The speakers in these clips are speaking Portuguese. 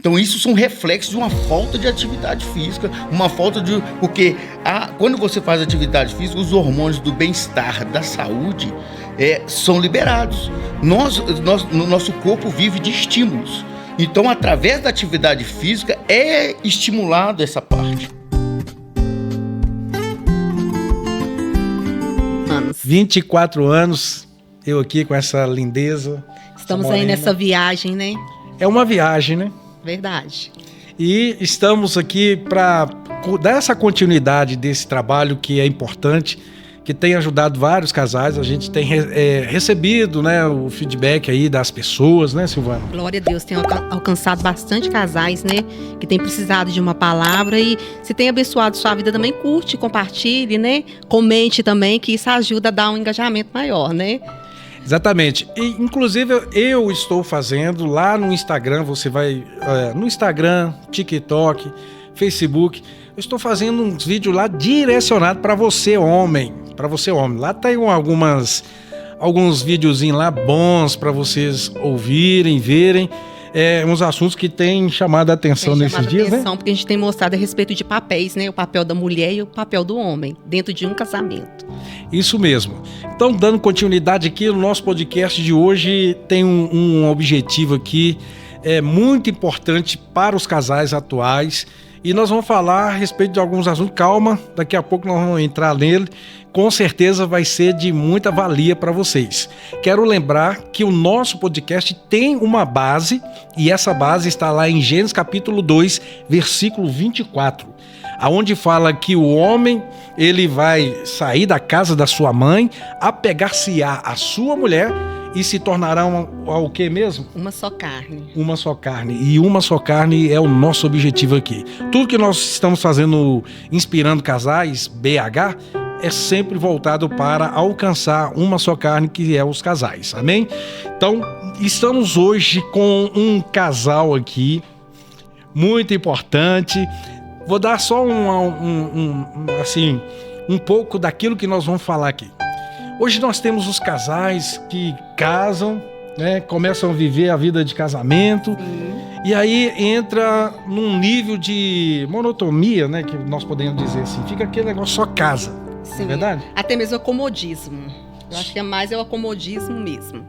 Então isso são reflexos de uma falta de atividade física, uma falta de... Porque quando você faz atividade física, os hormônios do bem-estar, da saúde, são liberados. Nosso corpo vive de estímulos. Então, através da atividade física, é estimulado essa parte. 24 anos, eu aqui com essa lindeza. Estamos aí nessa viagem, né? É uma viagem, né? Verdade. E estamos aqui para dar essa continuidade desse trabalho que é importante, que tem ajudado vários casais. A gente tem recebido, né, o feedback aí das pessoas, né, Silvana? Glória a Deus, tem alcançado bastante casais, né, que tem precisado de uma palavra. E se tem abençoado sua vida também, curte, compartilhe, né, comente também, que isso ajuda a dar um engajamento maior, né? Exatamente. E, inclusive, eu estou fazendo lá no Instagram, você vai no Instagram, TikTok, Facebook, eu estou fazendo uns vídeos lá direcionados para você, homem. Para você, homem. Lá tem alguns videozinhos lá bons para vocês ouvirem, verem. Uns assuntos que têm chamado a atenção nesses dias, né? Porque a gente tem mostrado a respeito de papéis, né? O papel da mulher e o papel do homem dentro de um casamento. Isso mesmo. Então, dando continuidade aqui, o nosso podcast de hoje tem um objetivo aqui muito importante para os casais atuais. E nós vamos falar a respeito de alguns assuntos. Calma, daqui a pouco nós vamos entrar nele. Com certeza vai ser de muita valia para vocês. Quero lembrar que o nosso podcast tem uma base, e essa base está lá em Gênesis capítulo 2, versículo 24, aonde fala que o homem ele vai sair da casa da sua mãe, apegar-se-á à sua mulher e se tornarão o que mesmo? Uma só carne. Uma só carne. E uma só carne é o nosso objetivo aqui. Tudo que nós estamos fazendo, inspirando casais, BH, é sempre voltado para alcançar uma só carne, que é os casais. Amém? Então, estamos hoje com um casal aqui, muito importante. Vou dar só um pouco daquilo que nós vamos falar aqui. Hoje nós temos os casais que casam, né, começam a viver a vida de casamento. E aí entra num nível de monotonia, né, que nós podemos dizer assim. Fica aquele negócio só casa. Sim, é verdade? Até mesmo o acomodismo. Eu acho que é mais o acomodismo mesmo.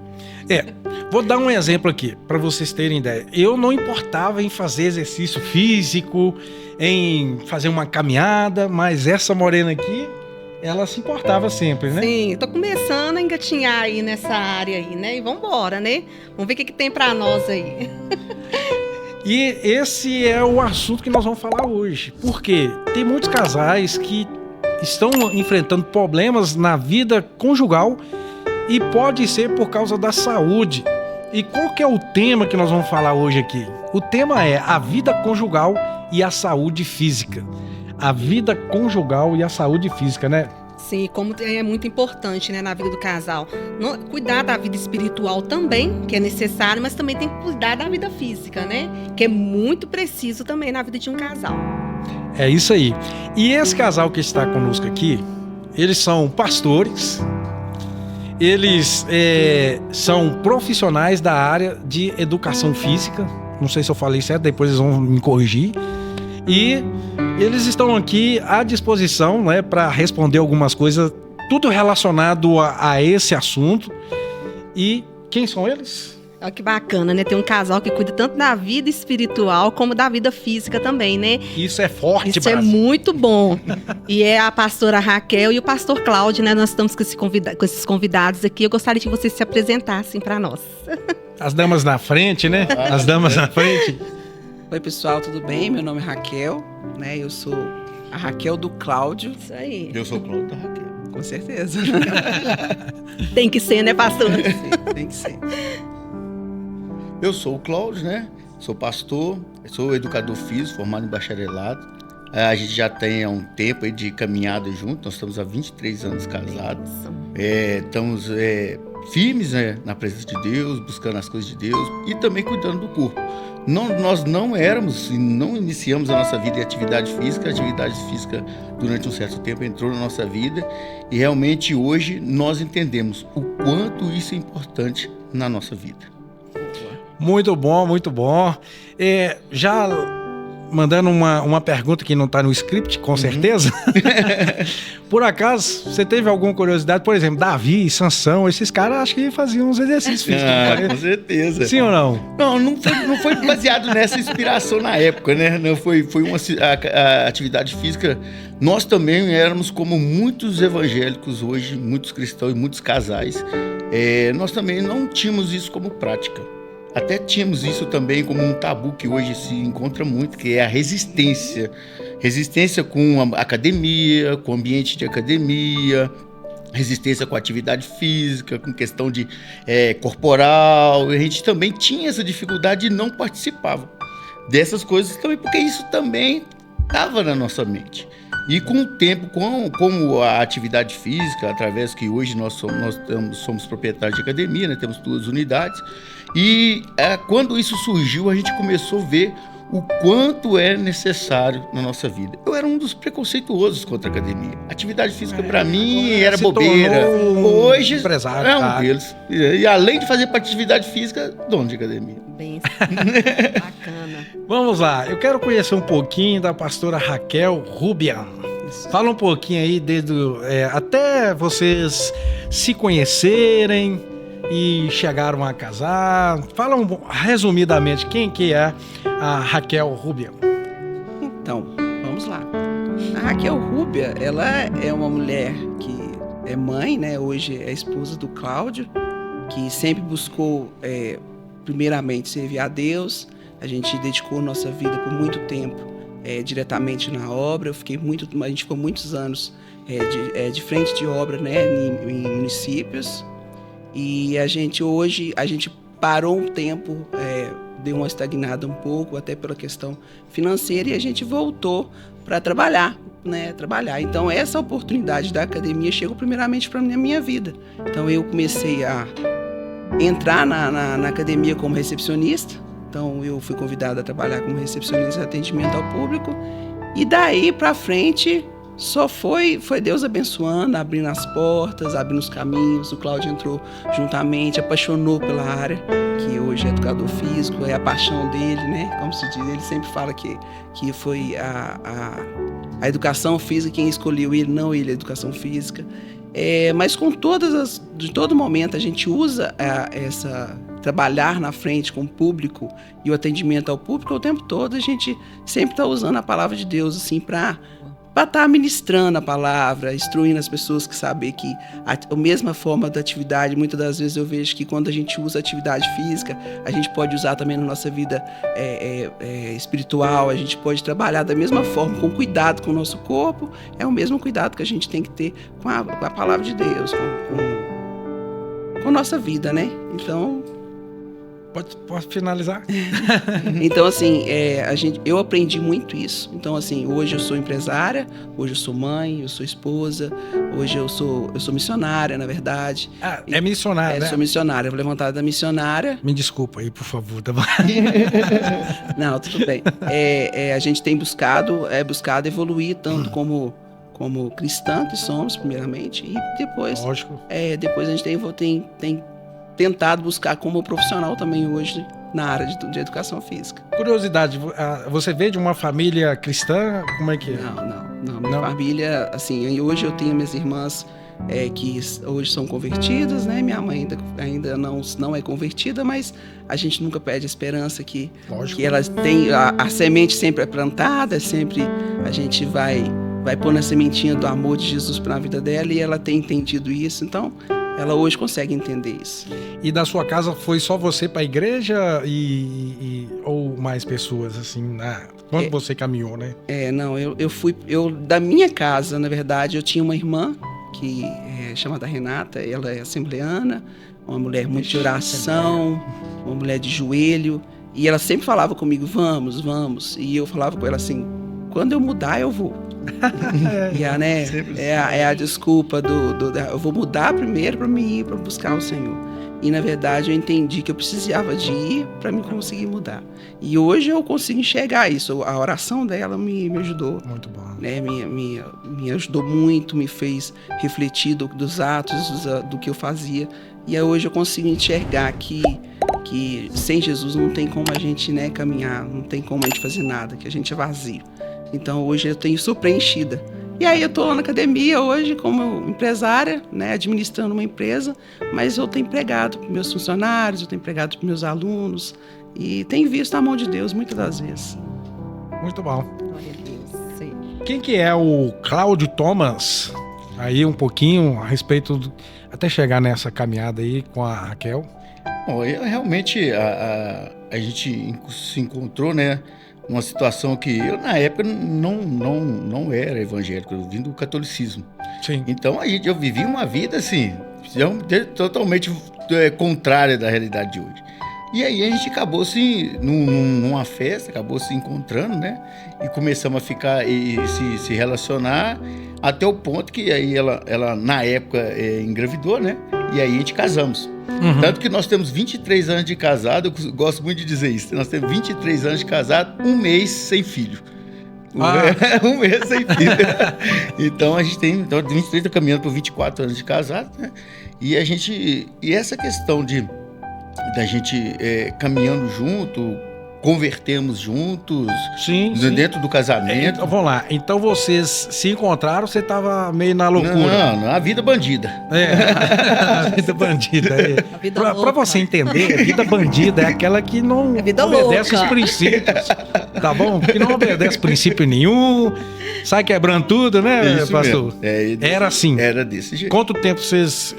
Vou dar um exemplo aqui, para vocês terem ideia. Eu não importava em fazer exercício físico, em fazer uma caminhada, mas essa morena aqui, ela se importava sempre, né? Sim, tô começando a engatinhar aí nessa área aí, né? E vambora, né? Vamos ver o que tem pra nós aí. E esse é o assunto que nós vamos falar hoje. Por quê? Tem muitos casais que estão enfrentando problemas na vida conjugal e pode ser por causa da saúde. E qual que é o tema que nós vamos falar hoje aqui? O tema é a vida conjugal e a saúde física. A vida conjugal e a saúde física, né? Sim, como é muito importante, né, na vida do casal. Cuidar da vida espiritual também, que é necessário, mas também tem que cuidar da vida física, né? Que é muito preciso também na vida de um casal. É isso aí. E esse casal que está conosco aqui, eles são pastores, eles são profissionais da área de educação física. Não sei se eu falei certo, depois eles vão me corrigir. E eles estão aqui à disposição, né, para responder algumas coisas, tudo relacionado a esse assunto. E quem são eles? Olha que bacana, né? Tem um casal que cuida tanto da vida espiritual como da vida física também, né? Isso é forte, Isso Brasil. É muito bom. E é a pastora Raquel e o pastor Cláudio, né? Nós estamos com esses convidados aqui. Eu gostaria que vocês se apresentassem para nós. As damas na frente, né? As damas na frente. Oi, pessoal, tudo bem? Meu nome é Raquel, né? Eu sou a Raquel do Cláudio. Isso aí. Eu sou o Cláudio da Raquel. Com certeza. Tem que ser, né, pastor? Tem que ser. Eu sou o Cláudio, né? Sou pastor, sou educador físico, formado em bacharelado. A gente já tem há um tempo aí de caminhada junto, nós estamos há 23 anos casados. Estamos firmes, né, na presença de Deus, buscando as coisas de Deus e também cuidando do corpo. Nós não éramos e não iniciamos a nossa vida em atividade física. A atividade física, durante um certo tempo, entrou na nossa vida e realmente hoje nós entendemos o quanto isso é importante na nossa vida. Muito bom, muito bom. Já mandando uma pergunta que não está no script, com certeza. Por acaso, você teve alguma curiosidade? Por exemplo, Davi, Sansão, esses caras acho que faziam uns exercícios físicos. Com certeza. Sim ou não? Não foi baseado nessa inspiração na época, né? Não foi a atividade física. Nós também éramos como muitos evangélicos hoje, muitos cristãos e muitos casais. Nós também não tínhamos isso como prática. Até tínhamos isso também como um tabu que hoje se encontra muito, que é a resistência. Resistência com a academia, com o ambiente de academia, resistência com a atividade física, com questão de corporal. A gente também tinha essa dificuldade e não participava dessas coisas também, porque isso também estava na nossa mente. E com o tempo, como a atividade física, através que hoje nós somos proprietários de academia, né? Temos 2 unidades, e quando isso surgiu, a gente começou a ver o quanto é necessário na nossa vida. Eu era um dos preconceituosos contra a academia. Atividade física, para mim, era bobeira. Hoje, empresário, é um deles. E além de fazer atividade física, dono de academia. Bem, bacana. Vamos lá, eu quero conhecer um pouquinho da pastora Raquel Rubian. Fala um pouquinho aí, até vocês se conhecerem e chegaram a casar. Fala resumidamente, quem que é a Raquel Rubian? Então, vamos lá. A Raquel Rubian, ela é uma mulher que é mãe, né? Hoje é esposa do Cláudio, que sempre buscou, primeiramente, servir a Deus. A gente dedicou nossa vida por muito tempo diretamente na obra. A gente ficou muitos anos de frente de obra, né? Em municípios. E a gente parou um tempo, deu uma estagnada um pouco, até pela questão financeira, e a gente voltou para trabalhar, né? Então, essa oportunidade da academia chegou primeiramente para a minha vida. Então, eu comecei a entrar na academia como recepcionista. Então, eu fui convidada a trabalhar como recepcionista de atendimento ao público. E daí para frente, só foi Deus abençoando, abrindo as portas, abrindo os caminhos. O Cláudio entrou juntamente, apaixonou pela área, que hoje é educador físico, é a paixão dele, né? Como se diz, ele sempre fala que foi a educação física quem escolheu ele, não ele, a educação física. Mas de todo momento a gente usa trabalhar na frente com o público e o atendimento ao público o tempo todo. A gente sempre está usando a palavra de Deus assim para estar ministrando a palavra, instruindo as pessoas, que saber que a mesma forma da atividade, muitas das vezes eu vejo que quando a gente usa atividade física, a gente pode usar também na nossa vida espiritual, a gente pode trabalhar da mesma forma, com cuidado com o nosso corpo, é o mesmo cuidado que a gente tem que ter com a palavra de Deus, com a nossa vida, né? Então... Pode finalizar? Então, assim, eu aprendi muito isso. Então, assim, hoje eu sou empresária, hoje eu sou mãe, eu sou esposa, hoje eu sou missionária, na verdade. É missionária, né? Sou missionária, vou levantar da missionária. Me desculpa aí, por favor. Tá bom? Não, tudo bem. A gente tem buscado evoluir tanto como cristã que somos, primeiramente, e depois... Lógico. Depois a gente tem tentado buscar como profissional também hoje na área de educação física. Curiosidade, você veio de uma família cristã? Como é que é? Não. Minha família, assim, hoje eu tenho minhas irmãs que hoje são convertidas, né? Minha mãe ainda não é convertida, mas a gente nunca perde a esperança que elas têm, a semente sempre é plantada, sempre a gente vai pôr na sementinha do amor de Jesus para a vida dela, e ela tem entendido isso, então ela hoje consegue entender isso. E da sua casa foi só você para a igreja ou mais pessoas, assim, quando você caminhou, né? Não, eu da minha casa, na verdade, eu tinha uma irmã que é chamada Renata, ela é assembleana, uma mulher muito de oração, uma mulher de joelho, e ela sempre falava comigo, vamos, e eu falava com ela assim, quando eu mudar eu vou. A desculpa eu vou mudar primeiro para mim ir para buscar o Senhor. E na verdade eu entendi que eu precisava de ir para me conseguir mudar. E hoje eu consigo enxergar isso. A oração dela me ajudou. Muito bom. Né? Me ajudou muito, me fez refletir dos atos, do que eu fazia. E hoje eu consigo enxergar que que sem Jesus não tem como a gente, né, caminhar, não tem como a gente fazer nada, que a gente é vazio. Então hoje eu tenho isso preenchida. E aí eu estou lá na academia hoje como empresária, né, administrando uma empresa, mas eu tenho empregado para meus funcionários, eu tenho empregado para meus alunos e tenho visto a mão de Deus muitas das vezes. Muito bom. Glória a Deus. Sim. Quem que é o Cláudio Thomas? Aí um pouquinho a respeito, até chegar nessa caminhada aí com a Raquel. Bom, realmente a gente se encontrou, né, uma situação que eu, na época, não era evangélico, eu vim do catolicismo. Sim. Então, eu vivi uma vida, assim, totalmente contrária da realidade de hoje. E aí a gente acabou, assim, numa festa, acabou se encontrando, né? E começamos a ficar e se relacionar até o ponto que aí ela na época, engravidou, né? E aí a gente casamos. Uhum. Tanto que nós temos 23 anos de casado, eu gosto muito de dizer isso. Nós temos 23 anos de casado, um mês sem filho. Um mês sem filho. Então a gente tem, então 23 está caminhando por 24 anos de casado, né? E essa questão da gente caminhando junto, convertemos juntos, Sim. dentro do casamento. Então, vamos lá. Então vocês se encontraram, você tava meio na loucura. Não, a vida bandida. A vida bandida. A vida Pra louca. você entender, a vida bandida é aquela que não vida obedece louca. os princípios. Tá bom? Que não obedece princípio nenhum, sai quebrando tudo, né, Isso pastor? mesmo. Era assim. Era desse jeito. Quanto tempo vocês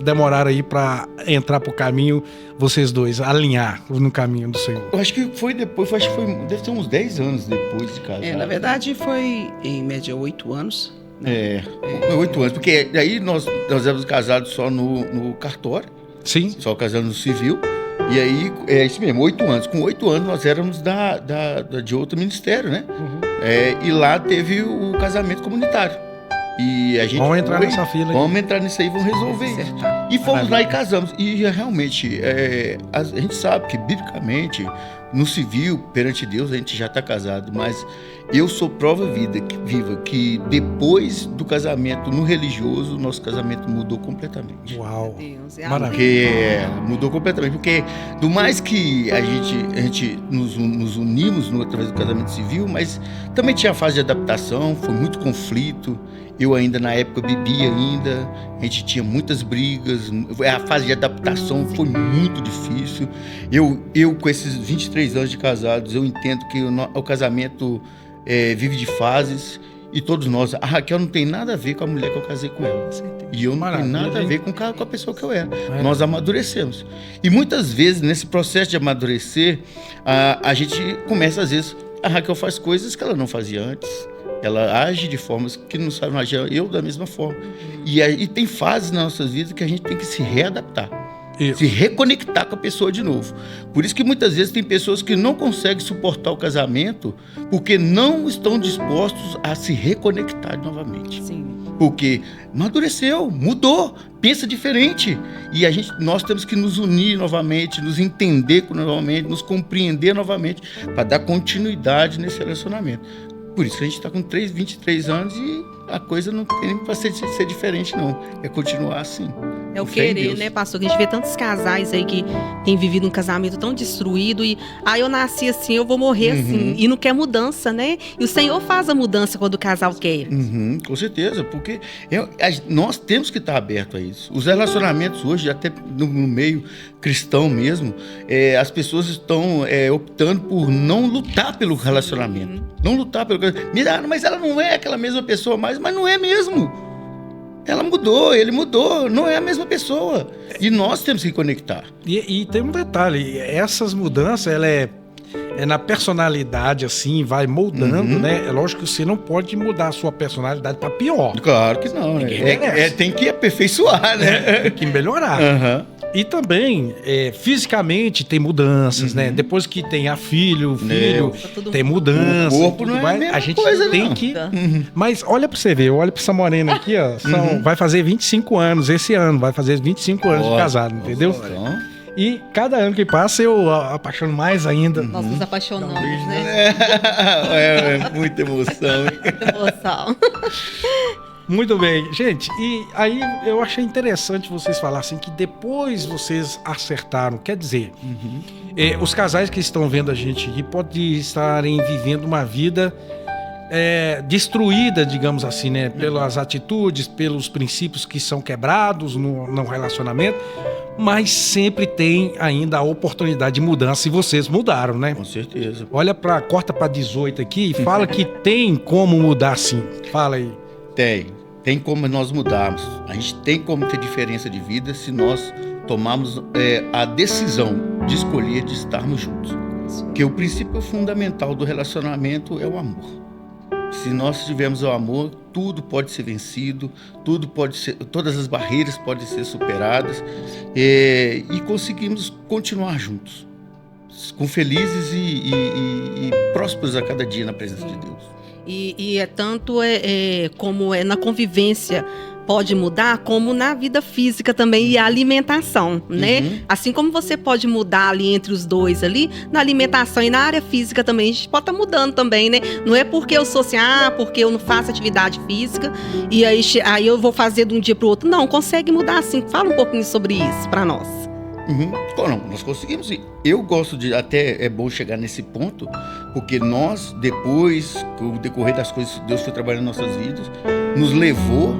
demoraram aí pra entrar pro caminho, vocês dois, alinhar no caminho do Senhor? Eu acho que foi depois, deve ter uns 10 anos depois de casar. Na verdade foi em média 8 anos. 8 anos, porque aí nós éramos casados só no cartório, Sim. só casando no civil, e aí, é isso mesmo, 8 anos. Com 8 anos nós éramos de outro ministério, né? Uhum. E lá teve o casamento comunitário. E a gente Vamos entrar nessa fila aí. Vamos entrar nisso aí, vamos resolver isso. Acertar. E fomos Maravilha. lá e casamos. E realmente, a gente sabe que, biblicamente, no civil, perante Deus, a gente já está casado. Mas eu sou prova viva que depois do casamento no religioso, nosso casamento mudou completamente. Uau. Deus, Maravilha. Porque mudou completamente. Porque, do mais que a gente nos unimos através do casamento civil, mas também tinha a fase de adaptação, foi muito conflito. Eu ainda, na época, bebia ainda, a gente tinha muitas brigas, a fase de adaptação foi muito difícil. Eu com esses 23 anos de casados, eu entendo que o casamento vive de fases, e todos nós, a Raquel não tem nada a ver com a mulher que eu casei com ela. E eu não tenho Maravilha, nada a hein? ver com a pessoa que eu era. Nós amadurecemos. E muitas vezes, nesse processo de amadurecer, a gente começa, às vezes, a Raquel faz coisas que ela não fazia antes. Ela age de formas que não sabe agir, eu da mesma forma. E tem fases nas nossas vidas que a gente tem que se readaptar. Isso. Se reconectar com a pessoa de novo. Por isso que muitas vezes tem pessoas que não conseguem suportar o casamento porque não estão dispostos a se reconectar novamente. Sim. Porque amadureceu, mudou, pensa diferente. E nós temos que nos unir novamente, nos entender novamente, nos compreender novamente, para dar continuidade nesse relacionamento. Por isso que a gente está com 23 anos e a coisa não tem para ser diferente, não. É continuar assim. É o Com fé em querer, Deus. né, pastor? Que a gente vê tantos casais aí que têm vivido um casamento tão destruído e eu nasci assim, eu vou morrer assim. E não quer mudança, né? E o Senhor faz a mudança quando o casal quer. Uhum, com certeza, porque nós temos que estar abertos a isso. Os relacionamentos hoje, até no meio cristão mesmo, as pessoas estão optando por não lutar pelo relacionamento. Não lutar pelo relacionamento. Mira, mas ela não é aquela mesma pessoa mais, mas não é mesmo. Ela mudou, ele mudou, não é a mesma pessoa. E nós temos que conectar. E tem um detalhe, essas mudanças, ela é na personalidade, assim, vai moldando, né? É lógico que você não pode mudar a sua personalidade para pior. Claro que não, né? Ninguém merece. Tem que aperfeiçoar, né? Tem que melhorar. Aham. E também, fisicamente, tem mudanças, né? Depois que tem o filho, Tá tudo tem mudança. O corpo tudo não é a mais. mesma A gente coisa, tem não. que... Uhum. Mas olha pra você ver, olha pra essa morena aqui, ó. Vai fazer 25 anos esse ano, vai fazer 25 anos de casado, entendeu? Então, E cada ano que passa eu apaixono mais ainda. Nós nos apaixonamos, Dá um beijo, né? muita emoção. Hein? Muita emoção. Muito bem. Gente, e aí eu achei interessante vocês falassem que depois vocês acertaram. Quer dizer, os casais que estão vendo a gente aqui podem estarem vivendo uma vida destruída, digamos assim, né? Pelas atitudes, pelos princípios que são quebrados no relacionamento, mas sempre tem ainda a oportunidade de mudança e vocês mudaram, né? Com certeza. Corta para 18 aqui e fala que tem como mudar sim. Fala aí. Tem como nós mudarmos. A gente tem como ter diferença de vida se nós tomarmos a decisão de escolher de estarmos juntos. Porque o princípio fundamental do relacionamento é o amor. Se nós tivermos o amor, tudo pode ser vencido, todas as barreiras podem ser superadas e conseguimos continuar juntos, felizes e prósperos a cada dia na presença de Deus. E é tanto como na convivência pode mudar, como na vida física também e a alimentação, né? Assim como você pode mudar ali entre os dois ali, na alimentação e na área física também, a gente pode estar mudando também, né? Não é porque eu sou assim, porque eu não faço atividade física e aí eu vou fazer de um dia para o outro. Não, consegue mudar assim. Fala um pouquinho sobre isso para nós. Não, nós conseguimos. Eu gosto até é bom chegar nesse ponto, porque nós, depois, com o decorrer das coisas que Deus foi trabalhando em nossas vidas, nos levou,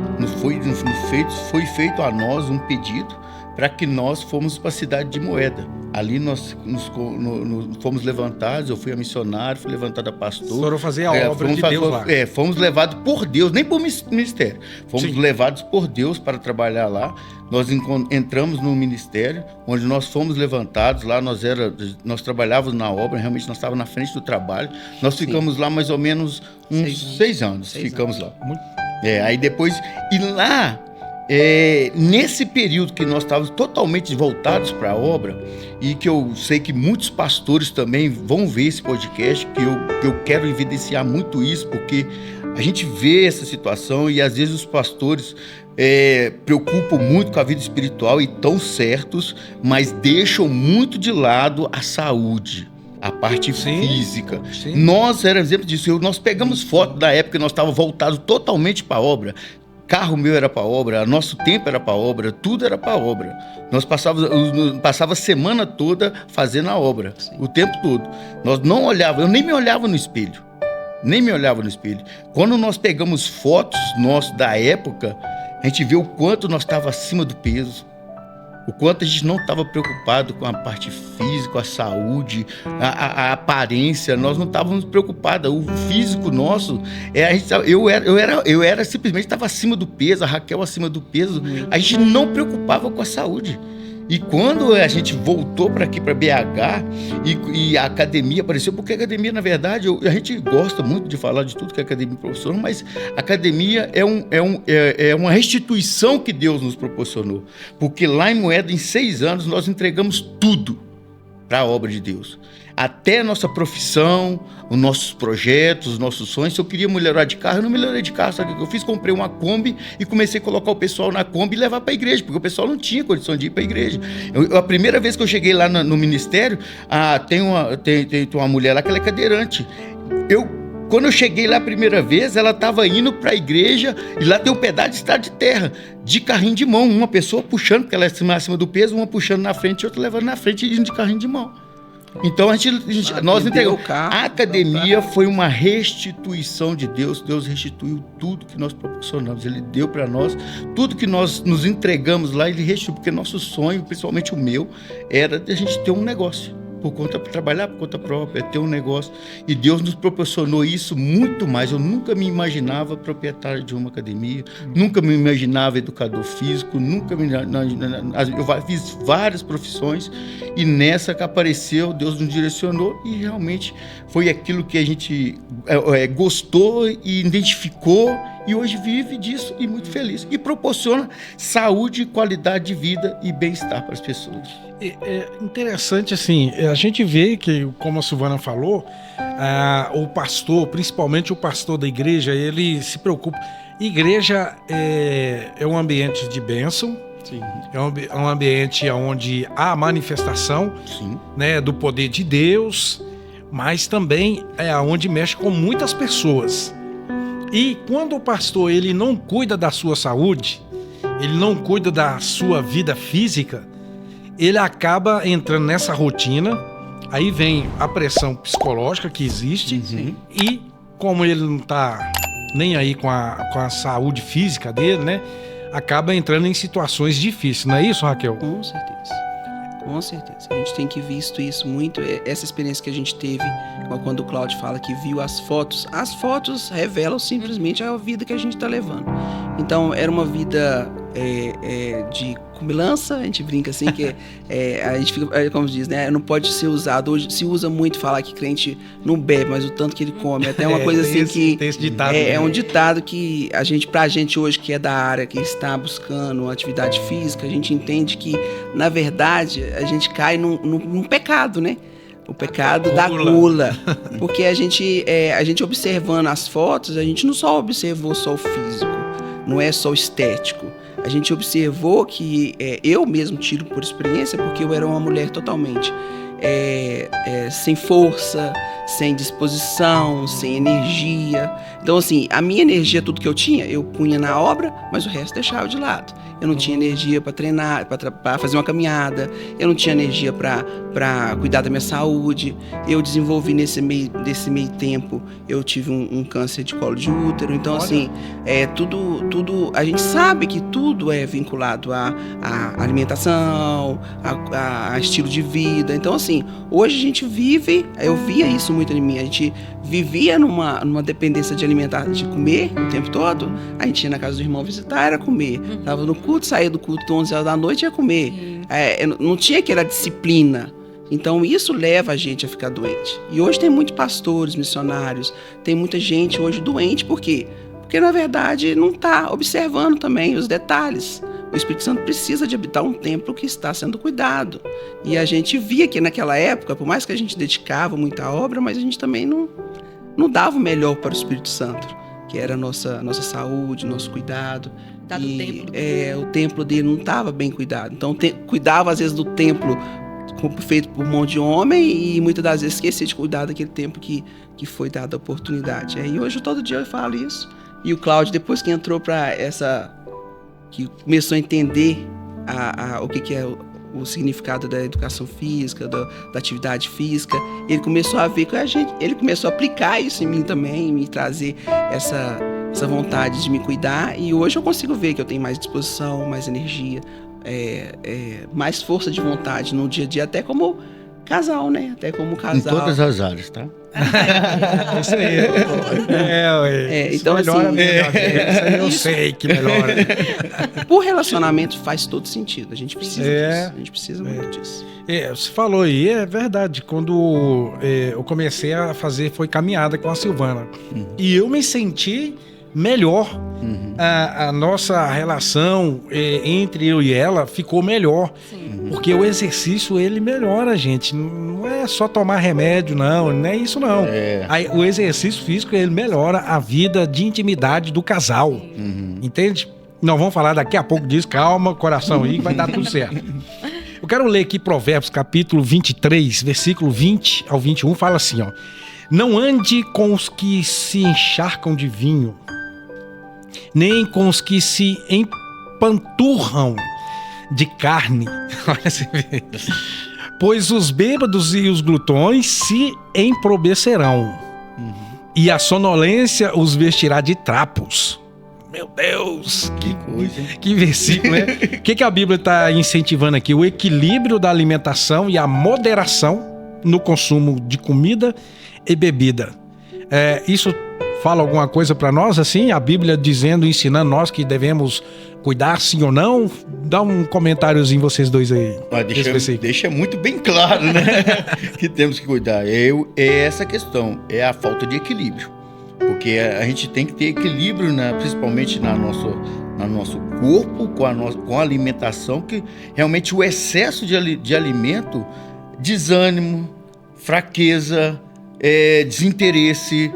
foi feito a nós um pedido para que nós fomos para a cidade de Moeda. Ali nós fomos levantados, eu fui a missionário, fui levantado a pastor. Foram fazer a obra de Deus lá. Fomos levados por Deus, nem por ministério. Fomos levados por Deus para trabalhar lá. Nós entramos no ministério, onde nós fomos levantados. Lá nós trabalhávamos na obra, realmente nós estávamos na frente do trabalho. Nós ficamos lá mais ou menos uns 6 anos. Ficamos lá. Aí depois, e lá, nesse período que nós estávamos totalmente voltados para a obra, e que eu sei que muitos pastores também vão ver esse podcast, que eu quero evidenciar muito isso, porque a gente vê essa situação e às vezes os pastores preocupam muito com a vida espiritual e estão certos, mas deixam muito de lado a saúde, a parte física. Sim. Nós éramos exemplo disso. Nós pegamos foto da época que nós estávamos voltados totalmente para a obra. Carro meu era para obra, nosso tempo era para obra, tudo era para obra. Nós passava a semana toda fazendo a obra, o tempo todo. Nós não olhávamos, eu nem me olhava no espelho. Quando nós pegamos fotos nossas da época, a gente vê o quanto nós estávamos acima do peso, o quanto a gente não estava preocupado com a parte física, a saúde, a aparência. Nós não estávamos preocupados. O físico nosso, eu era simplesmente estava acima do peso, a Raquel acima do peso. A gente não preocupava com a saúde. E quando a gente voltou para aqui, para BH, e a academia apareceu, porque a academia, na verdade, a gente gosta muito de falar de tudo que a academia proporciona, mas a academia é uma restituição que Deus nos proporcionou. Porque lá em Moeda, em 6 anos, nós entregamos tudo para a obra de Deus. Até a nossa profissão, os nossos projetos, os nossos sonhos. Se eu queria melhorar de carro, eu não melhorei de carro. Sabe o que eu fiz? Comprei uma Kombi e comecei a colocar o pessoal na Kombi e levar para a igreja, porque o pessoal não tinha condição de ir para a igreja. A primeira vez que eu cheguei lá no ministério, tem uma mulher lá que ela é cadeirante. Quando eu cheguei lá a primeira vez, ela estava indo para a igreja e lá tem um pedaço de estrada de terra, de carrinho de mão. Uma pessoa puxando, porque ela é acima do peso, uma puxando na frente e outra levando na frente e indo de carrinho de mão. Então nós entregamos. A academia foi uma restituição de Deus. Deus restituiu tudo que nós proporcionamos. Ele deu para nós tudo que nós nos entregamos lá. Ele restituiu, porque nosso sonho, principalmente o meu, era de a gente ter um negócio. Trabalhar por conta própria, ter um negócio. E Deus nos proporcionou isso muito mais. Eu nunca me imaginava proprietário de uma academia, nunca me imaginava educador físico, eu fiz várias profissões e nessa que apareceu, Deus nos direcionou e realmente foi aquilo que a gente gostou e identificou e hoje vive disso e muito feliz. E proporciona saúde, qualidade de vida e bem-estar para as pessoas. É interessante, assim, a gente vê que, como a Silvana falou, o pastor, principalmente o pastor da igreja, ele se preocupa. Igreja é um ambiente de bênção. Sim. É um ambiente onde há manifestação, né, do poder de Deus, mas também é onde mexe com muitas pessoas. E quando o pastor ele não cuida da sua saúde, ele não cuida da sua vida física, ele acaba entrando nessa rotina, aí vem a pressão psicológica que existe, e como ele não está nem aí com a saúde física dele, né? Acaba entrando em situações difíceis, não é isso, Raquel? Com certeza. Com certeza. A gente tem que visto isso muito. Essa experiência que a gente teve, quando o Cláudio fala que viu as fotos revelam simplesmente a vida que a gente está levando. Então, era uma vida de comilança, a gente brinca assim, que a gente fica, como diz, né? Não pode ser usado. Hoje se usa muito falar que crente não bebe, mas o tanto que ele come. Até uma coisa assim que tem esse ditado, é um ditado que pra gente hoje que é da área, que está buscando atividade física, a gente entende que, na verdade, a gente cai num pecado, né? O pecado da gula. Porque a gente observando as fotos, a gente não só observou só o físico, não é só o estético. A gente observou que eu mesmo tiro por experiência, porque eu era uma mulher totalmente sem força, sem disposição, sem energia. Então, assim, a minha energia, tudo que eu tinha, eu punha na obra, mas o resto deixava de lado. Eu não tinha energia para treinar, para fazer uma caminhada. Eu não tinha energia para cuidar da minha saúde. Eu desenvolvi nesse meio tempo, eu tive um câncer de colo de útero. Então, assim, tudo. A gente sabe que tudo é vinculado à alimentação, a estilo de vida. Então, assim, hoje a gente vive. Eu via isso muito em mim. A gente vivia numa dependência de alimentar, de comer o tempo todo. A gente ia na casa do irmão visitar, era comer. Tava no culto, saía do culto 11 horas da noite, ia comer. Não tinha aquela disciplina. Então isso leva a gente a ficar doente. E hoje tem muitos pastores, missionários, tem muita gente hoje doente. Por quê? Porque na verdade não está observando também os detalhes. O Espírito Santo precisa de habitar um templo que está sendo cuidado. E a gente via que naquela época, por mais que a gente dedicava muita obra, mas a gente também não dava o melhor para o Espírito Santo, que era a nossa saúde, nosso cuidado. O templo dele não estava bem cuidado. Então cuidava às vezes do templo feito por mão de homem e muitas das vezes esquecia de cuidar daquele templo que foi dada a oportunidade. E hoje todo dia eu falo isso. E o Cláudio, depois que entrou para que começou a entender o que é o significado da educação física, da atividade física, ele começou a ver que ele começou a aplicar isso em mim também, me trazer essa vontade de me cuidar, e hoje eu consigo ver que eu tenho mais disposição, mais energia, mais força de vontade no dia a dia, até como casal, né? Até como casal. Em todas as áreas, tá? Isso aí. Então, melhora, assim, isso aí eu sei que melhora. Por relacionamento faz todo sentido. A gente precisa disso. A gente precisa muito disso. Você falou aí, é verdade. Quando eu comecei a fazer, foi caminhada com a Silvana. E eu me senti melhor. A nossa relação entre eu e ela ficou melhor. Porque o exercício, ele melhora a gente. Não é só tomar remédio, não é isso, não. O exercício físico, ele melhora a vida de intimidade do casal. Entende? Nós vamos falar daqui a pouco disso. Calma, coração aí, que vai dar tudo certo. Eu quero ler aqui Provérbios, capítulo 23, versículo 20 ao 21, fala assim, ó. Não ande com os que se encharcam de vinho, nem com os que se empanturram de carne. Pois os bêbados e os glutões se emprobecerão, e a sonolência os vestirá de trapos. Meu Deus, que coisa. Que versículo, né? O que a Bíblia está incentivando aqui? O equilíbrio da alimentação e a moderação no consumo de comida e bebida. Isso fala alguma coisa para nós, assim? A Bíblia dizendo, ensinando nós que devemos cuidar, sim ou não? Dá um comentáriozinho vocês dois aí. Deixa muito bem claro, né? Que temos que cuidar. É essa questão, é a falta de equilíbrio. Porque a gente tem que ter equilíbrio, né? Principalmente no nosso corpo, com a alimentação, que realmente o excesso de alimento, desânimo, fraqueza, desinteresse,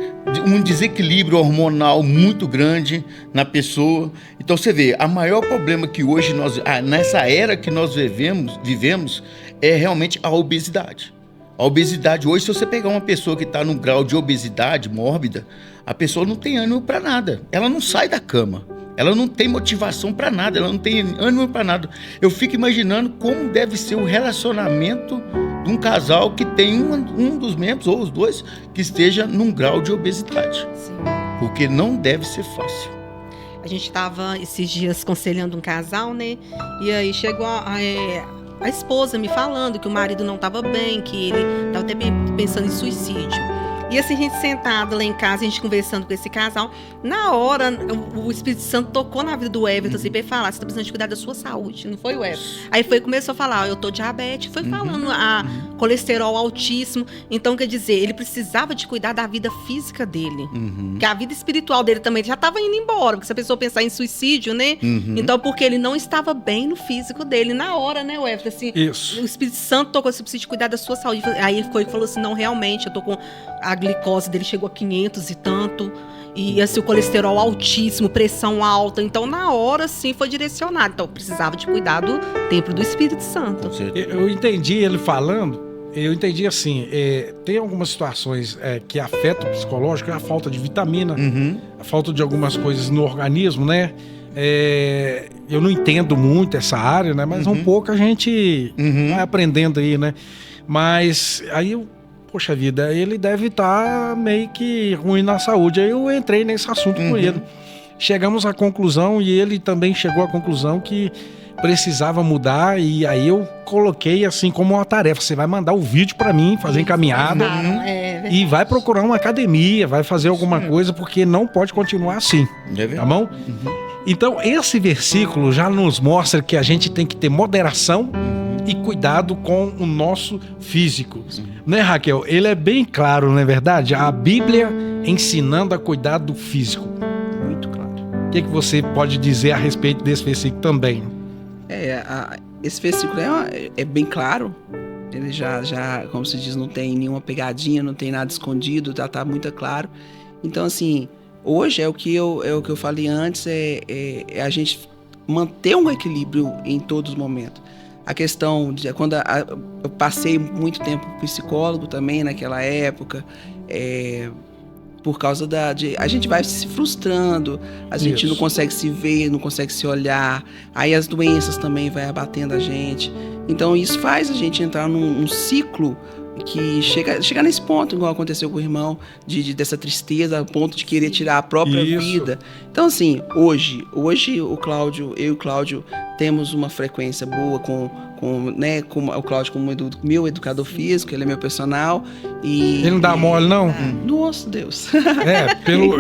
um desequilíbrio hormonal muito grande na pessoa. Então você vê, o maior problema que hoje nessa era que nós vivemos é realmente a obesidade. A obesidade, hoje, se você pegar uma pessoa que está num grau de obesidade mórbida, a pessoa não tem ânimo para nada. Ela não sai da cama. Ela não tem motivação para nada. Ela não tem ânimo para nada. Eu fico imaginando como deve ser o relacionamento de um casal que tem um dos membros, ou os dois, que esteja num grau de obesidade. Sim. Porque não deve ser fácil. A gente estava esses dias aconselhando um casal, né? E aí chegou a esposa me falando que o marido não estava bem, que ele estava até pensando em suicídio. E assim, a gente sentada lá em casa, a gente conversando com esse casal, na hora, o Espírito Santo tocou na vida do Everton, assim, pra ele falar, você tá precisando de cuidar da sua saúde, não foi o Everton? Aí começou a falar, eu tô diabético, foi falando colesterol altíssimo, então quer dizer, ele precisava de cuidar da vida física dele, que a vida espiritual dele também já tava indo embora, porque se a pessoa pensar em suicídio, né? Então, porque ele não estava bem no físico dele, na hora, né, o Everton, assim, Isso. o Espírito Santo tocou, você precisa de cuidar da sua saúde, aí ele falou assim, não, realmente, eu tô com a glicose dele chegou a 500 e tanto, e assim, o colesterol altíssimo, pressão alta, então na hora sim foi direcionado, então precisava de cuidar do templo do Espírito Santo. Eu entendi ele falando, eu entendi assim, tem algumas situações que afetam o psicológico, a falta de vitamina, a falta de algumas coisas no organismo, né? Eu não entendo muito essa área, né? Mas um pouco a gente vai aprendendo aí, né? Mas aí poxa vida, ele deve estar meio que ruim na saúde. Aí eu entrei nesse assunto com ele. Chegamos à conclusão, e ele também chegou à conclusão que precisava mudar, e aí eu coloquei assim como uma tarefa, você vai mandar o vídeo para mim, fazer encaminhada, e vai procurar uma academia, vai fazer alguma coisa, porque não pode continuar assim, tá bom? Então esse versículo já nos mostra que a gente tem que ter moderação e cuidado com o nosso físico. Né, Raquel? Ele é bem claro, não é verdade? A Bíblia ensinando a cuidar do físico. Muito claro. O que você pode dizer a respeito desse versículo também? Esse versículo é bem claro. Ele já, como se diz, não tem nenhuma pegadinha, não tem nada escondido, já está muito claro. Então, assim, hoje é o que eu falei antes, é a gente manter um equilíbrio em todos os momentos. A questão de quando eu passei muito tempo com psicólogo também naquela época, por causa a gente vai se frustrando, a gente não consegue se ver, não consegue se olhar, aí as doenças também vai abatendo a gente. Então isso faz a gente entrar num ciclo que chega nesse ponto, igual aconteceu com o irmão, dessa tristeza, a ponto de querer tirar a própria vida. Então, assim, hoje eu e o Cláudio temos uma frequência boa com o Cláudio como meu educador físico, ele é meu personal. E ele não dá mole, não? Nossa, Deus.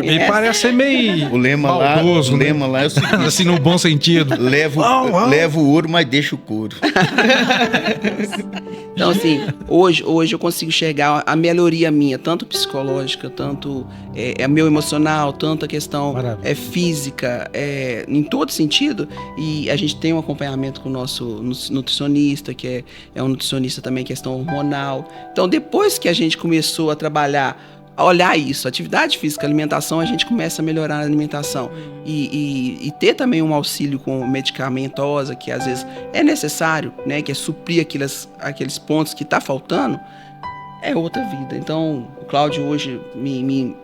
Ele parece ser meio o lema maldoso, lá, o lema lá é o seguinte, assim, no bom sentido. Leva o ouro, mas deixa o couro. Então, assim, hoje eu consigo enxergar a melhoria minha, tanto psicológica, tanto meu emocional, tanto a questão física, em todo sentido. E a gente tem um acompanhamento com o nosso nutricionista, que é um nutricionista também, questão hormonal. Então, depois que a gente começou a trabalhar, a olhar isso, atividade física, alimentação, a gente começa a melhorar a alimentação. E ter também um auxílio com medicamentosa, que às vezes é necessário, né, que é suprir aqueles pontos que está faltando, é outra vida. Então, o Cláudio hoje me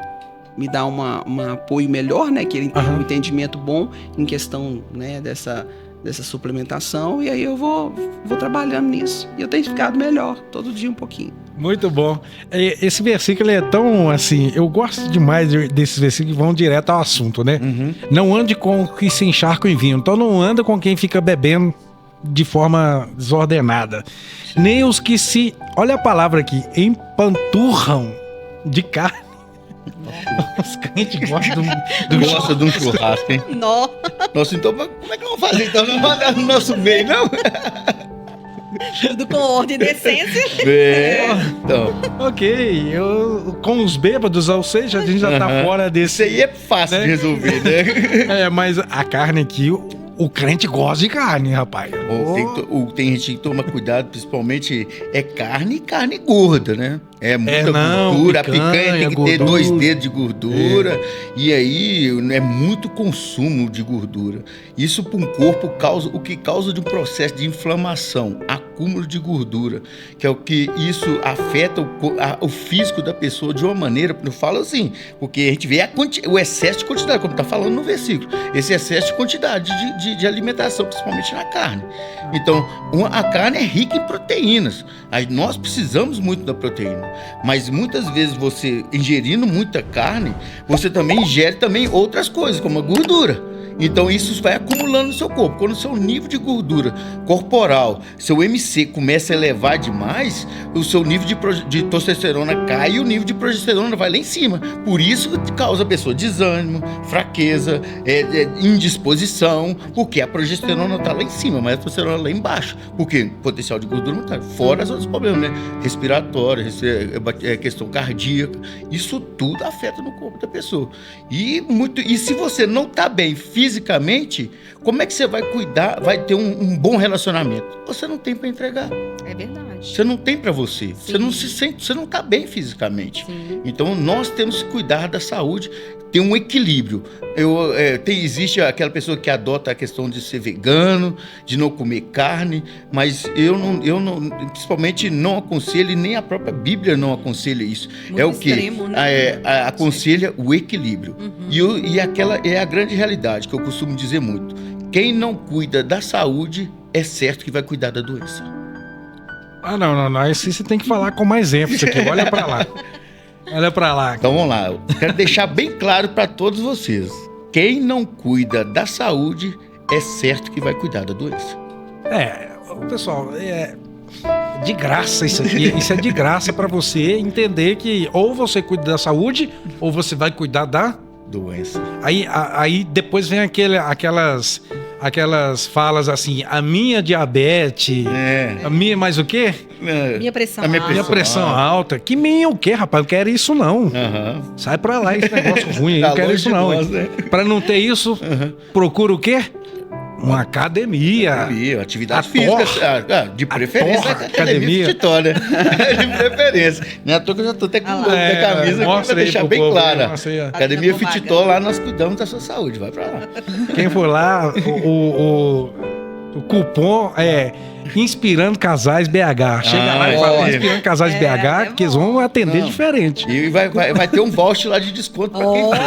dá um apoio melhor, né, que ele tem um entendimento bom em questão, né, dessa suplementação, e aí eu vou trabalhando nisso. E eu tenho ficado melhor, todo dia um pouquinho. Muito bom. Esse versículo é tão assim, eu gosto demais desses versículos que vão direto ao assunto, né? Não ande com o que se encharca em vinho. Então não anda com quem fica bebendo de forma desordenada. Nem os que olha a palavra aqui, empanturram de carne. Os crentes gostam Gosta de um churrasco, hein? Nossa, então como é que vamos fazer? Então não mandar no nosso meio, não? Tudo com ordem e decência. Então. Ok, com os bêbados, ou seja, a gente já tá fora desse. Isso aí é fácil de resolver, né? Mas a carne aqui, o crente gosta de carne, rapaz. Tem gente que toma cuidado, principalmente carne gorda, né? É muita não, gordura, a picanha, picanha tem que ter gordura. 2 dedos de gordura, e aí é muito consumo de gordura. Isso para um corpo o que causa de um processo de inflamação, acúmulo de gordura, que é o que isso afeta o físico da pessoa de uma maneira, eu falo assim, porque a gente vê o excesso de quantidade, como está falando no versículo, esse excesso de quantidade de alimentação, principalmente na carne. Então, a carne é rica em proteínas, aí nós precisamos muito da proteína. Mas muitas vezes você ingerindo muita carne, você também ingere também outras coisas, como a gordura. Então isso vai acumulando no seu corpo. Quando o seu nível de gordura corporal, seu MC começa a elevar demais, o seu nível de testosterona cai e o nível de progesterona vai lá em cima. Por isso causa a pessoa desânimo, fraqueza, indisposição, porque a progesterona está lá em cima, mas a testosterona lá embaixo. Porque o potencial de gordura não está. Fora os outros problemas, né? Respiratório, questão cardíaca. Isso tudo afeta no corpo da pessoa. E se você não está bem fisicamente, como é que você vai cuidar, vai ter um bom relacionamento? Você não tem para entregar. É verdade. Você não tem para você. Sim. Você não se sente, você não está bem fisicamente. Sim. Então nós temos que cuidar da saúde, ter um equilíbrio. Existe aquela pessoa que adota a questão de ser vegano, de não comer carne, mas eu não principalmente não aconselho, e nem a própria Bíblia não aconselha isso. Muito é o que extremo, né? aconselha o equilíbrio. E aquela é a grande realidade que eu costumo dizer muito. Quem não cuida da saúde é certo que vai cuidar da doença. Não. Esse você tem que falar com mais ênfase aqui. Olha pra lá. Olha pra lá. Então vamos lá. Eu quero deixar bem claro para todos vocês. Quem não cuida da saúde é certo que vai cuidar da doença. Pessoal, de graça isso aqui. Isso é de graça para você entender que ou você cuida da saúde ou você vai cuidar da doença. Aí depois vem aquelas falas assim, a minha diabetes, a minha mais o quê? Minha pressão Minha pressão alta. Que minha o quê, rapaz? Eu não quero isso não. Sai pra lá esse negócio ruim, eu não quero isso não. Pra não ter isso, procura o quê? Uma academia. Atividade física. De preferência, academia. Fitó, né? De preferência. Não é à toa que eu já tô até com o da camisa aqui pra deixar bem clara. Academia Fitó, lá nós cuidamos da sua saúde. Vai pra lá. Quem for lá, o cupom é Inspirando Casais BH. Chega lá e fala Inspirando Casais BH, que eles vão atender diferente. E vai ter um voucher lá de desconto pra quem for.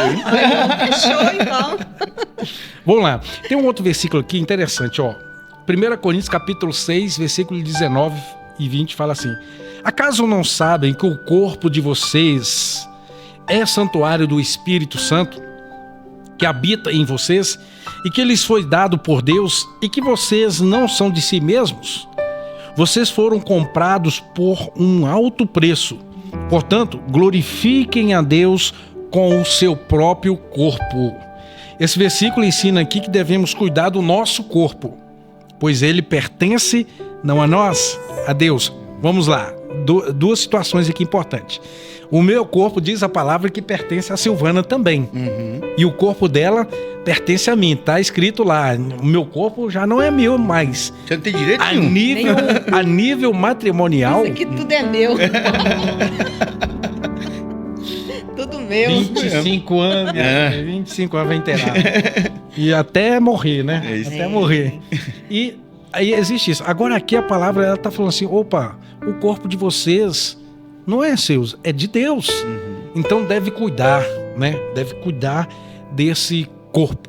Fechou, então. Vamos lá. Tem um outro versículo aqui interessante, ó. 1 Coríntios capítulo 6, versículo 19 e 20 fala assim: acaso não sabem que o corpo de vocês é santuário do Espírito Santo, que habita em vocês, e que lhes foi dado por Deus, e que vocês não são de si mesmos? Vocês foram comprados por um alto preço. Portanto, glorifiquem a Deus com o seu próprio corpo. Esse versículo ensina aqui que devemos cuidar do nosso corpo, pois ele pertence não a nós, a Deus. Vamos lá, duas situações aqui importantes. O meu corpo, diz a palavra, que pertence a Silvana também. E o corpo dela pertence a mim. Tá escrito lá, o meu corpo já não é meu mais. Você não tem direito nenhum. A nível matrimonial... Isso aqui tudo é meu. Tudo meu. 25 anos, 25 anos vai inteirar. E até morrer, né? Até morrer. E aí existe isso. Agora aqui a palavra, ela tá falando assim, opa, o corpo de vocês não é seu, é de Deus. Então deve cuidar, né? Deve cuidar desse corpo.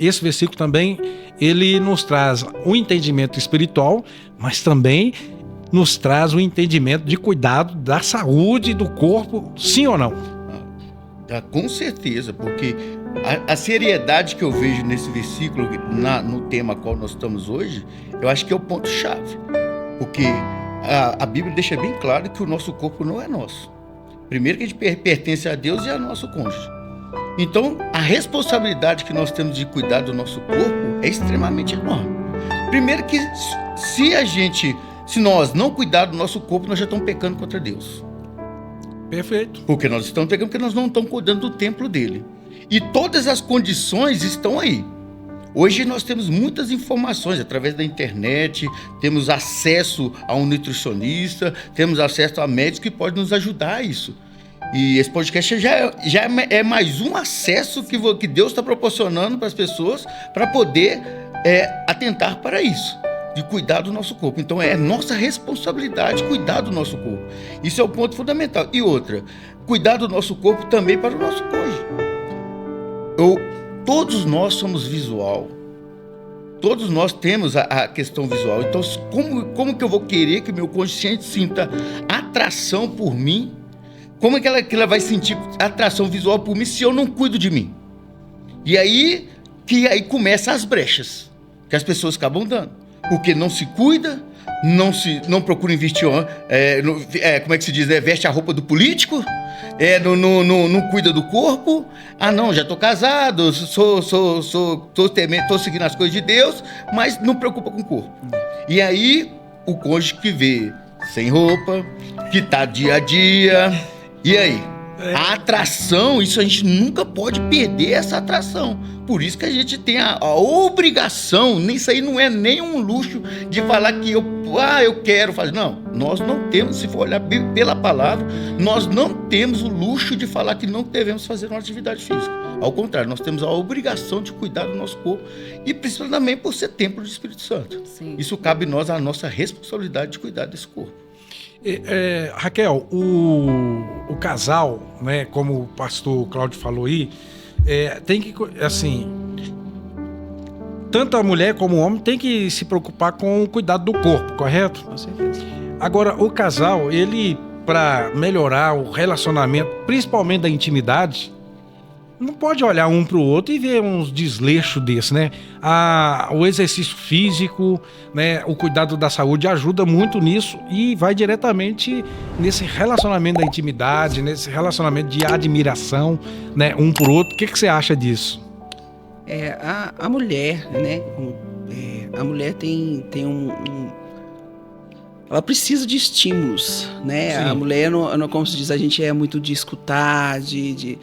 Esse versículo também, ele nos traz um entendimento espiritual, mas também nos traz um entendimento de cuidado da saúde do corpo, sim ou não? Com certeza, porque a seriedade que eu vejo nesse versículo, no tema qual nós estamos hoje, eu acho que é o ponto-chave. Porque a Bíblia deixa bem claro que o nosso corpo não é nosso. Primeiro que a gente pertence a Deus e a nosso cônjuge. Então, a responsabilidade que nós temos de cuidar do nosso corpo é extremamente enorme. Primeiro que se nós não cuidarmos do nosso corpo, nós já estamos pecando contra Deus. Perfeito. Porque nós estamos pecando porque nós não estamos cuidando do templo dele. E todas as condições estão aí. Hoje nós temos muitas informações através da internet, temos acesso a um nutricionista, temos acesso a médicos que podem nos ajudar a isso. E esse podcast já é mais um acesso que Deus está proporcionando para as pessoas para poder atentar para isso, de cuidar do nosso corpo. Então é nossa responsabilidade cuidar do nosso corpo. Isso é o ponto fundamental. E outra, cuidar do nosso corpo também para o nosso cônjuge. Todos nós somos visual. Todos nós temos a questão visual. Então como que eu vou querer que o meu cônjuge sinta atração por mim? Como é que ela vai sentir atração visual por mim se eu não cuido de mim? E aí começam as brechas que as pessoas acabam dando. Porque não se cuida, não procura investir, como é que se diz, veste a roupa do político, não cuida do corpo. Ah, não, já estou casado, estou seguindo as coisas de Deus, mas não preocupa com o corpo. E aí o cônjuge que vê sem roupa, que está dia a dia. E aí? A atração, isso a gente nunca pode perder essa atração. Por isso que a gente tem a obrigação, isso aí não é nem um luxo de falar que eu quero fazer. Não, nós não temos, se for olhar pela palavra, nós não temos o luxo de falar que não devemos fazer uma atividade física. Ao contrário, nós temos a obrigação de cuidar do nosso corpo e principalmente também por ser templo do Espírito Santo. Sim. Isso cabe a nós, a nossa responsabilidade de cuidar desse corpo. Raquel, o casal, né, como o pastor Cláudio falou aí, tem que, assim, tanto a mulher como o homem tem que se preocupar com o cuidado do corpo, correto? Com certeza. Agora, o casal, ele, para melhorar o relacionamento, principalmente da intimidade, não pode olhar um para o outro e ver uns desleixos desses, né? O exercício físico, né? O cuidado da saúde ajuda muito nisso e vai diretamente nesse relacionamento da intimidade, nesse relacionamento de admiração, né? Um para o outro. O que você acha disso? A mulher, né? A mulher tem ela precisa de estímulos, né? Sim. A mulher, não, como se diz, a gente é muito de escutar, a gente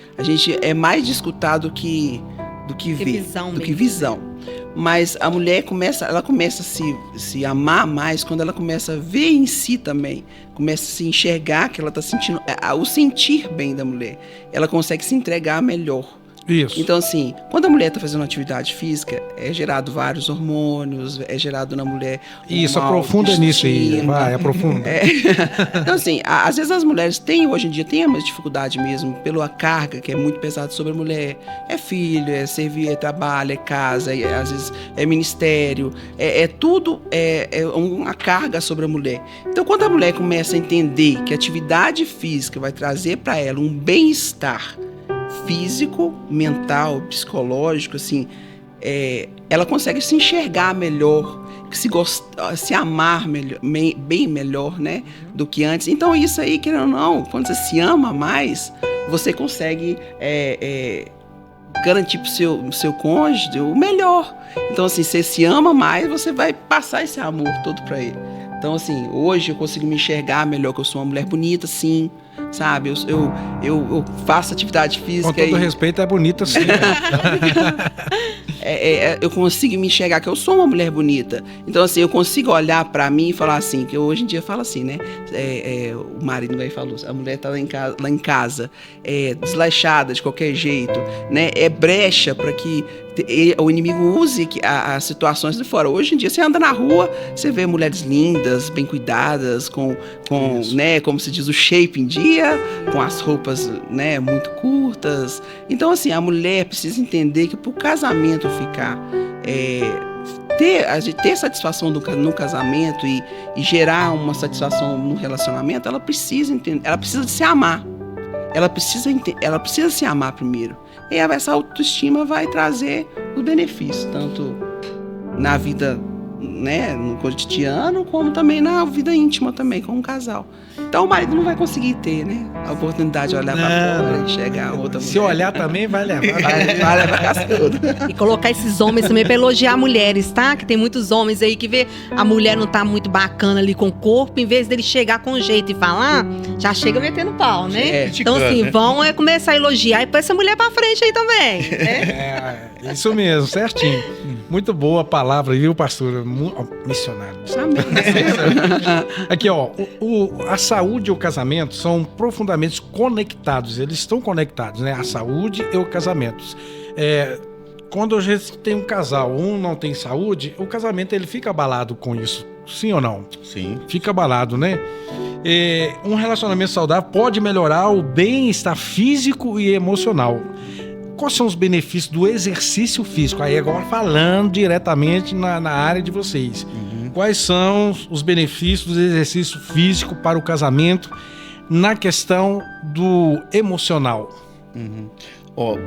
é mais de escutar do que ver, do que visão. Mas a mulher começa a se amar mais quando ela começa a ver em si também, começa a se enxergar que ela está sentindo, o sentir bem da mulher, ela consegue se entregar melhor. Isso. Então, assim, quando a mulher está fazendo uma atividade física, é gerado vários hormônios, é gerado na mulher... Isso, aprofunda nisso aí, vai, aprofunda. Então, assim, às vezes as mulheres hoje em dia, têm mais dificuldade mesmo pela carga que é muito pesada sobre a mulher. É filho, é servir, é trabalho, é casa, às vezes é ministério, tudo uma carga sobre a mulher. Então, quando a mulher começa a entender que a atividade física vai trazer para ela um bem-estar físico, mental, psicológico, assim, ela consegue se enxergar melhor, se amar melhor, bem melhor, né, do que antes. Então isso aí, querendo ou não, quando você se ama mais, você consegue garantir para o seu cônjuge o melhor. Então, assim, você se ama mais, você vai passar esse amor todo para ele. Então, assim, hoje eu consigo me enxergar melhor, que eu sou uma mulher bonita, sim, sabe? Eu faço atividade física. Com todo respeito, é bonita, sim. Eu consigo me enxergar que eu sou uma mulher bonita. Então, assim, eu consigo olhar pra mim e falar assim, que eu hoje em dia falo assim, né? O marido vai falar, a mulher tá lá em casa, desleixada de qualquer jeito, né? É brecha para que o inimigo use as situações de fora. Hoje em dia, você anda na rua, você vê mulheres lindas, bem cuidadas, com né, como se diz, o shape em dia, com as roupas, né, muito curtas. Então, assim, a mulher precisa entender que para o casamento ficar, ter satisfação no casamento e gerar uma satisfação no relacionamento, ela precisa entender, ela precisa de se amar. Ela precisa se amar primeiro. E essa autoestima vai trazer os benefícios, tanto na vida, né, no cotidiano, como também na vida íntima também, com um casal. Então o marido não vai conseguir ter, né, a oportunidade de olhar para fora e enxergar a outra mulher. Se olhar também vai levar. Vai levar tudo. E colocar esses homens também para elogiar mulheres, tá? Que tem muitos homens aí que vê a mulher não tá muito bacana ali com o corpo, em vez dele chegar com jeito e falar, já chega metendo pau, né? Então assim, vão começar a elogiar e pôr essa mulher pra frente aí também, né? Isso mesmo, certinho. Muito boa a palavra, viu, pastora? Missionário. Amém. Aqui, ó, a saúde e o casamento são profundamente conectados. Eles estão conectados, né? A saúde e o casamento. Quando a gente tem um casal, um não tem saúde, o casamento ele fica abalado com isso. Sim ou não? Sim. Fica abalado, né? Um relacionamento saudável pode melhorar o bem-estar físico e emocional. Quais são os benefícios do exercício físico? Aí agora falando diretamente na área de vocês. Quais são os benefícios do exercício físico para o casamento na questão do emocional?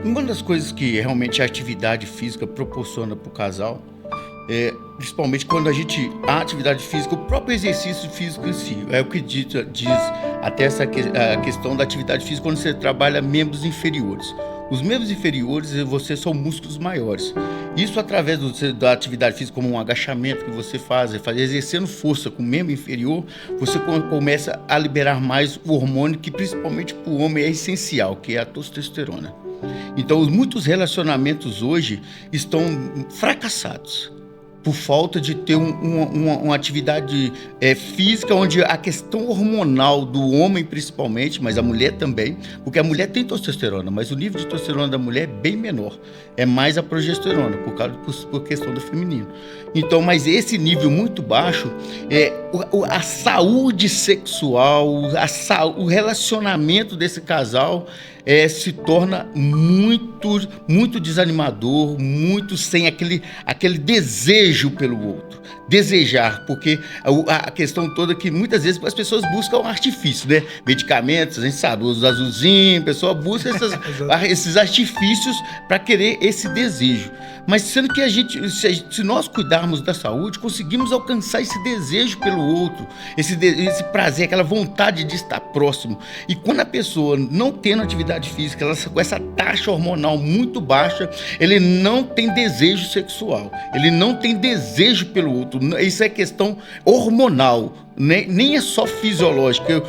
Uma das coisas que realmente a atividade física proporciona para o casal, principalmente quando a atividade física, o próprio exercício físico em si, é o que diz até a questão da atividade física quando você trabalha membros inferiores. Os membros inferiores, você são músculos maiores. Isso através da atividade física, como um agachamento que você faz, exercendo força com o membro inferior, você começa a liberar mais o hormônio que principalmente para o homem é essencial, que é a testosterona. Então, muitos relacionamentos hoje estão fracassados por falta de ter uma atividade física, onde a questão hormonal do homem principalmente, mas a mulher também, porque a mulher tem testosterona, mas o nível de testosterona da mulher é bem menor, é mais a progesterona, por questão do feminino. Então, mas esse nível muito baixo, a saúde sexual, o relacionamento desse casal se torna muito desanimador, muito sem aquele desejo pelo outro. Desejar, porque a questão toda é que muitas vezes as pessoas buscam um artifício, né? Medicamentos, a gente sabe, os azulzinhos, a pessoa busca esses artifícios para querer esse desejo. Mas sendo que se nós cuidarmos da saúde, conseguimos alcançar esse desejo pelo outro, esse prazer, aquela vontade de estar próximo. E quando a pessoa não tendo atividade física, ela com essa taxa hormonal muito baixa, ele não tem desejo sexual, ele não tem desejo pelo outro. Isso é questão hormonal, nem é só fisiológica.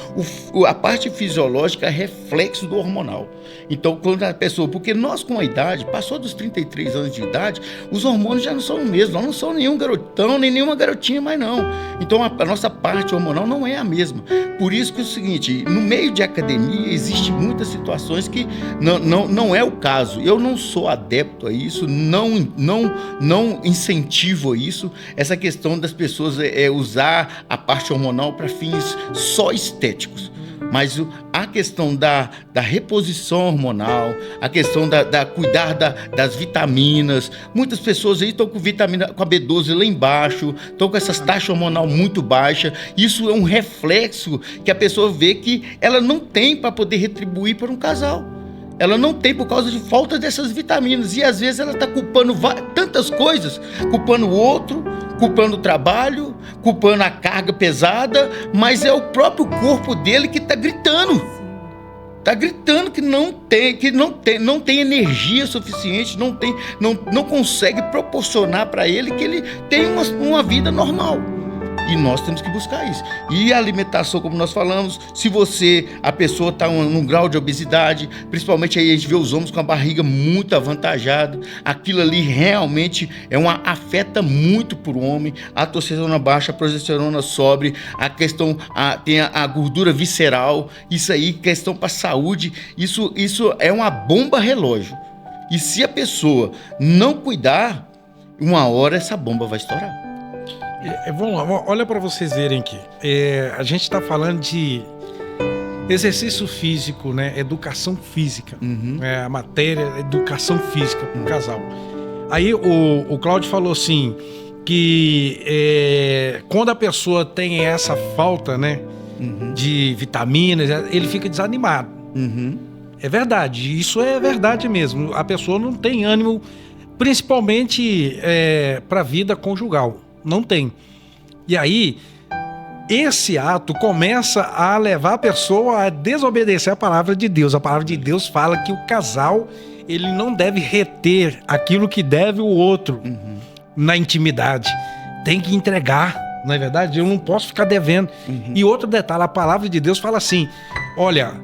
A parte fisiológica é reflexo do hormonal. Então, quando a pessoa... Porque nós, com a idade, passou dos 33 anos de idade, os hormônios já não são os mesmos. Nós não somos nenhum garotão, nem nenhuma garotinha mais, não. Então, a nossa parte hormonal não é a mesma. Por isso que é o seguinte, no meio de academia, existem muitas situações que não é o caso. Eu não sou adepto a isso, não incentivo a isso. Essa questão das pessoas usar a parte hormonal para fins só estéticos. Mas a questão da reposição hormonal, a questão da cuidar das vitaminas, muitas pessoas aí estão com vitamina, com a B12 lá embaixo, estão com essas taxas hormonal muito baixas. Isso é um reflexo que a pessoa vê que ela não tem para poder retribuir para um casal. Ela não tem por causa de falta dessas vitaminas. E às vezes ela está culpando tantas coisas, culpando o outro, culpando o trabalho, culpando a carga pesada, mas é o próprio corpo dele que está gritando. Está gritando que não tem energia suficiente, não consegue proporcionar para ele que ele tenha uma vida normal. E nós temos que buscar isso. E a alimentação, como nós falamos, se a pessoa está num grau de obesidade, principalmente aí a gente vê os homens com a barriga muito avantajada, aquilo ali realmente afeta muito para o homem. A testosterona baixa, a progesterona sobe, tem a gordura visceral, isso aí, questão para a saúde, isso é uma bomba relógio. E se a pessoa não cuidar, uma hora essa bomba vai estourar. Vamos lá, olha para vocês verem aqui. A gente está falando de exercício físico, né? Educação física. A matéria educação física para o casal. Aí o Cláudio falou assim, que quando a pessoa tem essa falta, né, de vitaminas, ele fica desanimado. É verdade, isso é verdade mesmo. A pessoa não tem ânimo, principalmente para a vida conjugal. Não tem. E aí, esse ato começa a levar a pessoa a desobedecer a palavra de Deus. A palavra de Deus fala que o casal, ele não deve reter aquilo que deve o outro na intimidade. Tem que entregar, não é verdade? Eu não posso ficar devendo. E outro detalhe, a palavra de Deus fala assim, olha,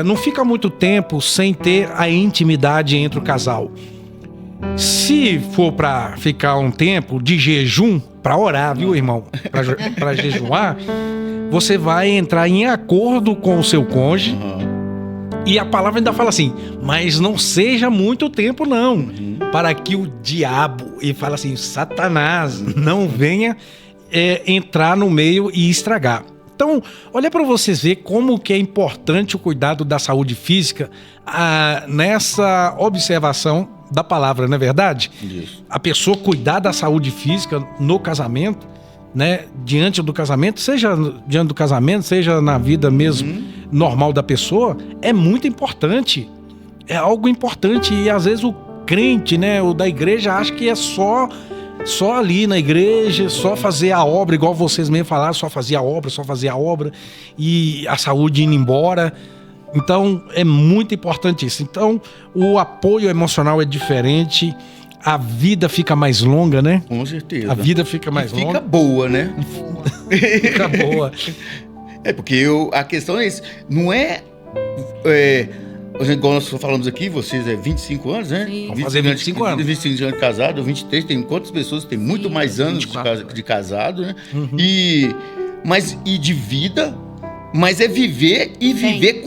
não fica muito tempo sem ter a intimidade entre o casal. Se for para ficar um tempo de jejum, para orar, viu, irmão? Para jejuar, você vai entrar em acordo com o seu cônjuge. E a palavra ainda fala assim, mas não seja muito tempo não, para que o diabo, e fala assim, Satanás, não venha entrar no meio e estragar. Então, olha para vocês ver como que é importante o cuidado da saúde física nessa observação da palavra, não é verdade? Isso. A pessoa cuidar da saúde física no casamento, né? Diante do casamento, seja diante do casamento, seja na vida mesmo normal da pessoa, é muito importante. É algo importante e às vezes o crente, né, o da igreja, acha que é só ali na igreja, só fazer a obra, igual vocês mesmo falaram, só fazer a obra e a saúde indo embora. Então, é muito importante isso. Então, o apoio emocional é diferente, a vida fica mais longa, né? Com certeza. A vida fica mais longa. Fica boa, né? Fica boa. Porque a questão é isso. Não é igual nós falamos aqui, vocês 25 anos, né? Sim. Vamos fazer 25 anos. 25 anos de casado, 23, tem quantas pessoas tem muito mais anos de casado, né? Mas de vida, mas é viver e viver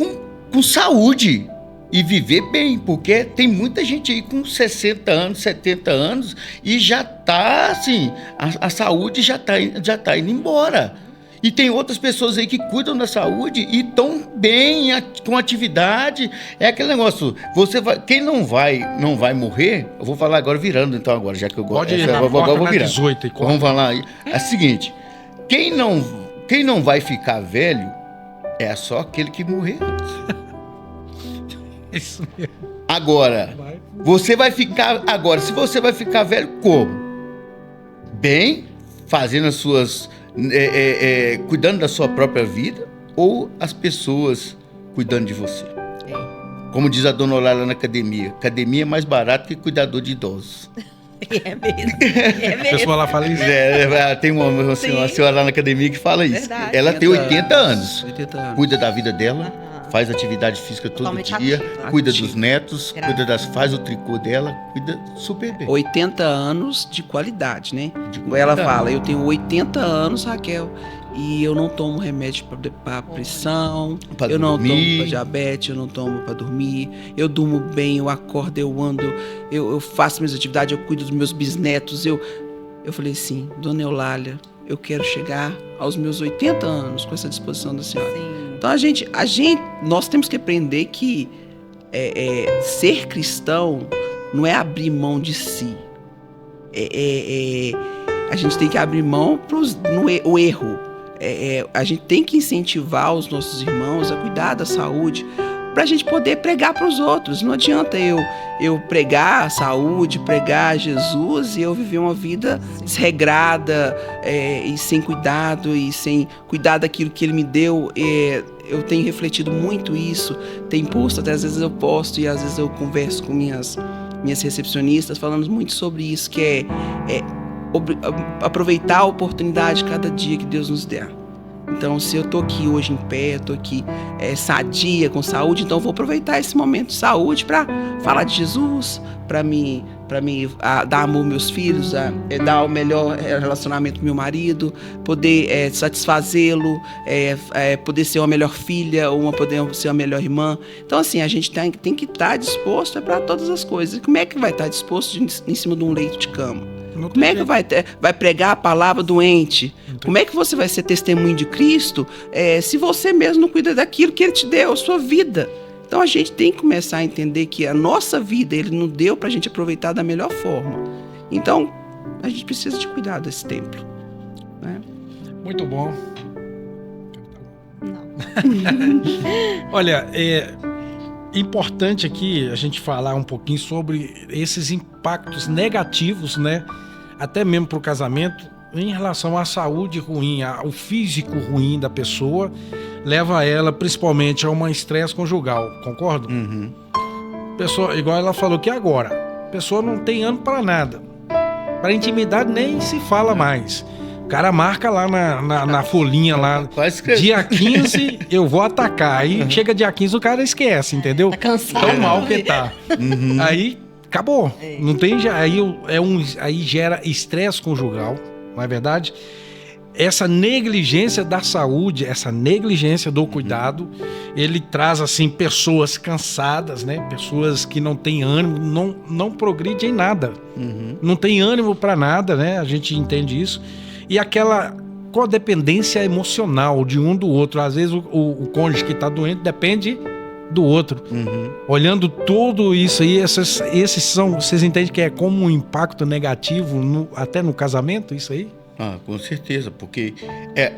com saúde. E viver bem, porque tem muita gente aí com 60 anos, 70 anos e já tá assim, a saúde já tá indo embora. E tem outras pessoas aí que cuidam da saúde e estão bem, com atividade. É aquele negócio, quem não vai morrer, eu vou falar agora virando, então agora, já que eu gosto. Agora vou virar. 18 e vamos falar aí. É o seguinte, quem não vai ficar velho é só aquele que morrer antes. Isso mesmo. Agora, se você vai ficar velho, como? Bem, fazendo as suas... cuidando da sua própria vida, ou as pessoas cuidando de você? Como diz a dona Olália na academia, academia é mais barato que cuidador de idosos. É mesmo. A pessoa lá fala isso. Tem uma senhora lá na academia que fala isso. Verdade. Ela tem 80 anos. 80 anos. Cuida da vida dela, faz atividade física todo Totalmente dia, ativa. cuida Ativa. dos netos, Graças. faz o tricô dela, cuida super bem. 80 anos de qualidade, né? De Igual ela qualidade. fala, eu tenho 80 anos, Raquel, e eu não tomo remédio para pressão, Pra eu não dormir. tomo para diabetes, eu não tomo para dormir, eu durmo bem, eu acordo, eu ando, eu faço minhas atividades, eu cuido dos meus bisnetos, eu falei assim, dona Eulália, eu quero chegar aos meus 80 anos com essa disposição da senhora. Sim. Então nós temos que aprender que ser cristão não é abrir mão de si. A gente tem que abrir mão no erro. A gente tem que incentivar os nossos irmãos a cuidar da saúde para a gente poder pregar para os outros. Não adianta eu pregar a saúde, pregar Jesus e eu viver uma vida desregrada e sem cuidado e sem cuidar daquilo que Ele me deu. Eu tenho refletido muito isso, tenho posto, até às vezes eu posto e às vezes eu converso com minhas recepcionistas, falamos muito sobre isso, que aproveitar a oportunidade cada dia que Deus nos der. Então, se eu tô aqui hoje em pé, tô aqui sadia, com saúde, então eu vou aproveitar esse momento de saúde para falar de Jesus, para me dar amor aos meus filhos, dar o melhor relacionamento com meu marido, poder satisfazê-lo, poder ser uma melhor filha ou poder ser uma melhor irmã. Então, assim, a gente tem que estar disposto para todas as coisas. Como é que vai estar disposto em cima de um leito de cama? Como é que vai pregar a palavra doente? Como é que você vai ser testemunho de Cristo se você mesmo não cuida daquilo que Ele te deu, a sua vida? Então a gente tem que começar a entender que a nossa vida Ele nos deu para a gente aproveitar da melhor forma. Então a gente precisa de cuidar desse templo, né? Muito bom. Não. Olha, é importante aqui a gente falar um pouquinho sobre esses impactos negativos, né? Até mesmo para o casamento, em relação à saúde ruim, ao físico ruim da pessoa, leva ela principalmente a um estresse conjugal, concordo? Pessoa, igual ela falou que agora, a pessoa não tem ânimo para nada. Para intimidade nem se fala mais. O cara marca lá na folhinha lá, dia 15 eu vou atacar. Aí chega dia 15 o cara esquece, entendeu? Tá cansado. Tão mal que tá. Aí acabou. Não tem, aí gera estresse conjugal, não é verdade? Essa negligência da saúde, essa negligência do cuidado, ele traz assim pessoas cansadas, né? Pessoas que não têm ânimo, não progridem em nada, não tem ânimo para nada, né? A gente entende isso. E aquela codependência emocional de um do outro. Às vezes o cônjuge que está doente depende do outro. Olhando tudo isso aí, esses são, vocês entendem que é como um impacto negativo até no casamento, isso aí? Com certeza, porque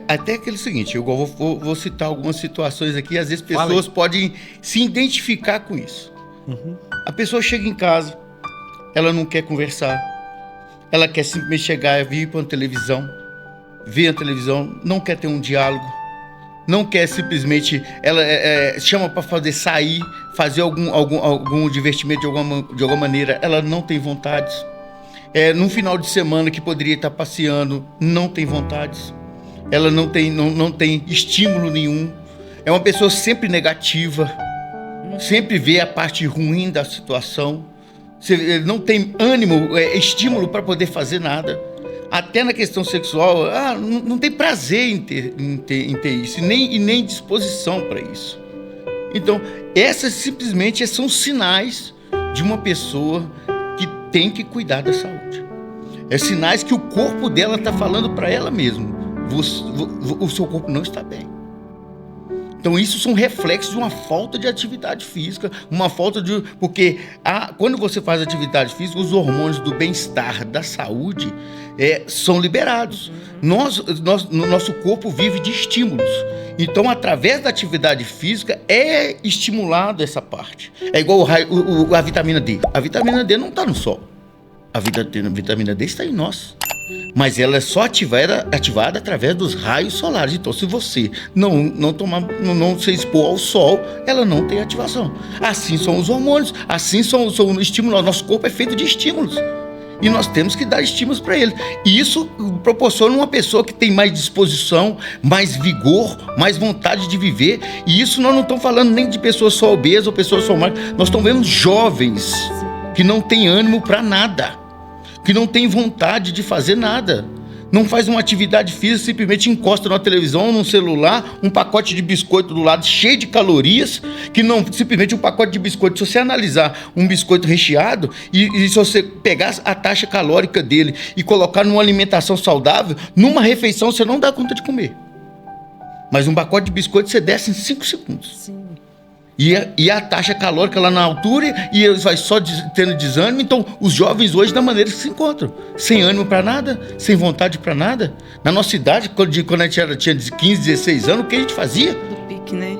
até aquele seguinte, eu vou citar algumas situações aqui, às vezes pessoas podem se identificar com isso. A pessoa chega em casa, ela não quer conversar, ela quer simplesmente chegar e vir para uma televisão, ver a televisão, não quer ter um diálogo, não quer simplesmente, ela chama para sair, fazer algum divertimento de alguma maneira, ela não tem vontade. Num final de semana que poderia estar passeando, não tem vontades. Ela não tem estímulo nenhum. É uma pessoa sempre negativa, sempre vê a parte ruim da situação. Não tem ânimo, estímulo para poder fazer nada. Até na questão sexual, não tem prazer em ter isso, e nem disposição para isso. Então, essas simplesmente são sinais de uma pessoa que tem que cuidar da saúde. É sinais que o corpo dela está falando para ela mesma. O seu corpo não está bem. Então, isso são reflexos de uma falta de atividade física, uma falta de... Porque quando você faz atividade física, os hormônios do bem-estar, da saúde, são liberados. No nosso corpo vive de estímulos. Então, através da atividade física, é estimulado essa parte. É igual a vitamina D. A vitamina D não está no sol. A vitamina D está em nós. Mas ela é só ativada através dos raios solares. Então, se você não se expor ao sol, ela não tem ativação. Assim são os hormônios, assim são o estímulo. Nosso corpo é feito de estímulos. E nós temos que dar estímulos para ele. E isso proporciona uma pessoa que tem mais disposição, mais vigor, mais vontade de viver. E isso nós não estamos falando nem de pessoas só obesas ou pessoas só magras. Nós estamos vendo jovens que não têm ânimo para nada, que não têm vontade de fazer nada. Não faz uma atividade física, simplesmente encosta na televisão, num celular, um pacote de biscoito do lado cheio de calorias, que não, simplesmente um pacote de biscoito, se você analisar um biscoito recheado e se você pegar a taxa calórica dele e colocar numa alimentação saudável, numa refeição você não dá conta de comer. Mas um pacote de biscoito você desce em 5 segundos. Sim. E a taxa calórica lá na altura, e eles vai só tendo desânimo. Então, os jovens hoje, da maneira que se encontram, sem ânimo para nada, sem vontade para nada. Na nossa idade, quando a gente tinha 15, 16 anos, o que a gente fazia? Do pique, né?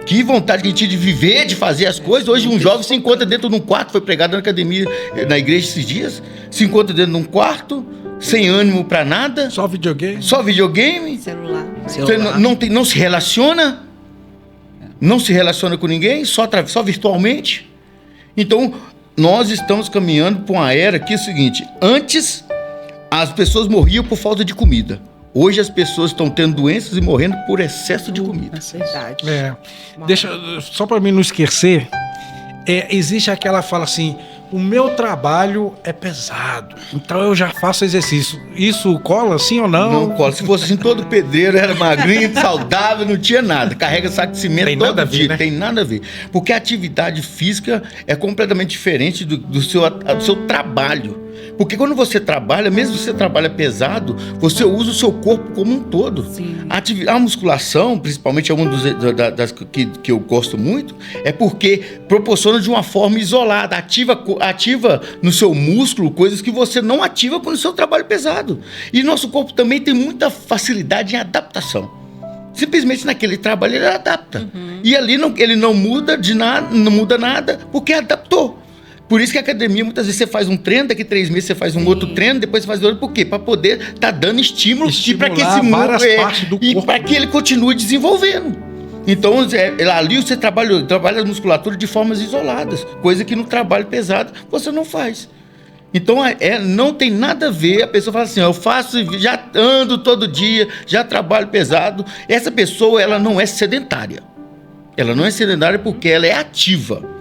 Que vontade que a gente tinha de viver, de fazer as coisas. Hoje, um jovem se encontra dentro de um quarto, foi pregado na academia, na igreja esses dias, se encontra dentro de um quarto, sem ânimo para nada. Só videogame. Celular. Não se relaciona. Não se relaciona com ninguém, só virtualmente. Então, nós estamos caminhando para uma era que é o seguinte: antes, as pessoas morriam por falta de comida. Hoje, as pessoas estão tendo doenças e morrendo por excesso de comida. É verdade. Deixa, só para mim não esquecer, existe aquela fala assim: o meu trabalho é pesado, então eu já faço exercício. Isso cola sim ou não? Não cola. Se fosse assim, todo pedreiro era magrinho, saudável, não tinha nada. Carrega saco de cimento todo dia. Né? Tem nada a ver. Porque a atividade física é completamente diferente do seu trabalho. Porque quando você trabalha, mesmo que você trabalha pesado, você usa o seu corpo como um todo. A musculação, principalmente é uma das que eu gosto muito, é porque proporciona de uma forma isolada, ativa no seu músculo coisas que você não ativa com o seu trabalho pesado. E nosso corpo também tem muita facilidade em adaptação. Simplesmente naquele trabalho ele adapta. E ali ele não muda de nada, não muda nada, porque adaptou. Por isso que a academia, muitas vezes você faz um treino, daqui 3 meses você faz um outro treino, depois você faz outro. Por quê? Para poder estar dando estímulo para que esse músculo e para que ele continue desenvolvendo. Então, ali você trabalha a musculatura de formas isoladas, coisa que no trabalho pesado você não faz. Então, não tem nada a ver. A pessoa fala assim: eu faço, já ando todo dia, já trabalho pesado. Essa pessoa, ela não é sedentária. Ela não é sedentária porque ela é ativa.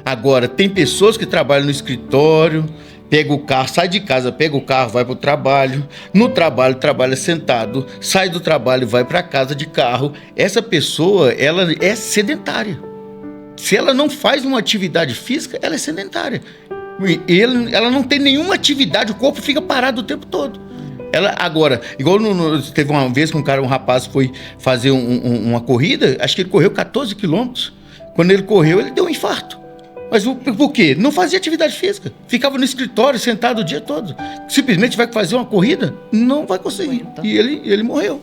Agora, tem pessoas que trabalham no escritório, pega o carro, sai de casa, pega o carro, vai para o trabalho. No trabalho, trabalha sentado. Sai do trabalho, vai para casa de carro. Essa pessoa, ela é sedentária. Se ela não faz uma atividade física, ela é sedentária. Ela não tem nenhuma atividade, o corpo fica parado o tempo todo. Agora, igual teve uma vez que um rapaz foi fazer uma corrida, acho que ele correu 14 quilômetros. Quando ele correu, ele deu um infarto. Mas por quê? Não fazia atividade física. Ficava no escritório, sentado o dia todo. Simplesmente vai fazer uma corrida? Não vai conseguir. E ele morreu.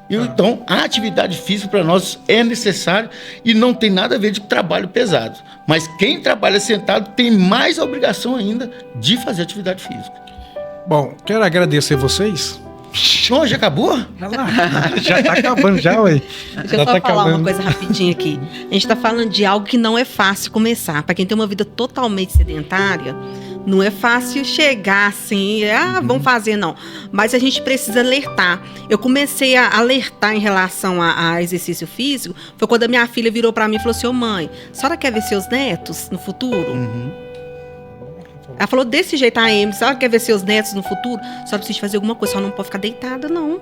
Então, a atividade física para nós é necessária e não tem nada a ver de trabalho pesado. Mas quem trabalha sentado tem mais a obrigação ainda de fazer atividade física. Bom, quero agradecer vocês. Oh, já acabou? Já tá acabando já, ué. Deixa eu só falar uma coisa rapidinho aqui. A gente tá falando de algo que não é fácil começar. Para quem tem uma vida totalmente sedentária, não é fácil chegar assim, vamos fazer, não. Mas a gente precisa alertar. Eu comecei a alertar em relação a exercício físico, foi quando a minha filha virou para mim e falou assim, mãe, a senhora quer ver seus netos no futuro? Ela falou desse jeito, a Amy, a senhora quer ver seus netos no futuro? A senhora precisa fazer alguma coisa, a senhora não pode ficar deitada, não.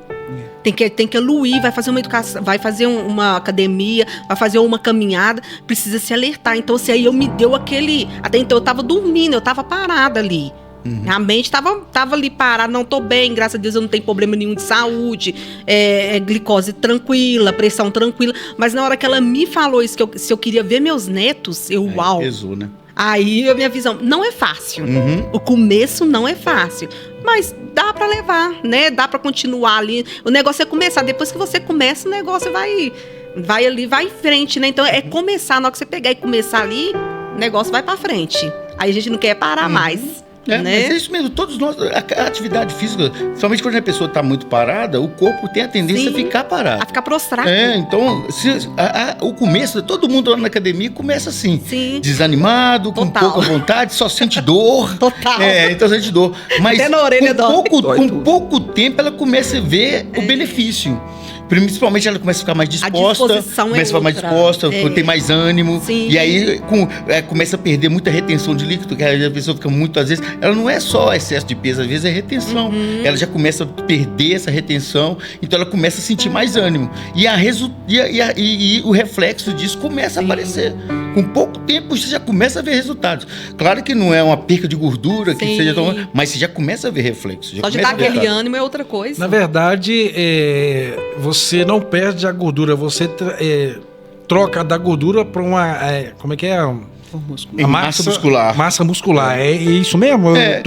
Tem que eluir, vai fazer uma educação, vai fazer uma academia, vai fazer uma caminhada, precisa se alertar. Então, assim, aí eu me deu aquele... Até então eu tava dormindo, eu tava parada ali. A mente tava ali parada, não tô bem, graças a Deus eu não tenho problema nenhum de saúde, glicose tranquila, pressão tranquila. Mas na hora que ela me falou isso, se eu queria ver meus netos, uau! Pesou, né? Aí a minha visão, não é fácil. O começo não é fácil. Mas dá pra levar, né? Dá pra continuar ali. O negócio é começar. Depois que você começa, o negócio vai ali, vai em frente, né? Então é começar. Na hora que você pegar e começar ali, o negócio vai pra frente. Aí a gente não quer parar mais. Né? Mas é isso mesmo, todos nós, a atividade física, somente quando a pessoa está muito parada, o corpo tem a tendência a ficar parado. A ficar prostrado. Então, o começo, todo mundo lá na academia começa assim, desanimado, com pouca vontade, só sente dor. Total. Então sente dor. Mas até na orelha com pouco tempo ela começa a ver o benefício. Principalmente ela começa a ficar mais disposta, tem mais ânimo. Sim. E aí começa a perder muita retenção de líquido, que a pessoa fica muito, às vezes, ela não é só excesso de peso, às vezes é retenção. Ela já começa a perder essa retenção, então ela começa a sentir mais ânimo. E o reflexo disso começa a aparecer. Com pouco tempo você já começa a ver resultados. Claro que não é uma perca de gordura, que seja tão, mas você já começa a ver reflexo. Só de dar aquele ânimo é outra coisa. Na verdade, você não perde a gordura, você troca da gordura para uma... como é que é? A massa muscular. Massa muscular, é isso mesmo? É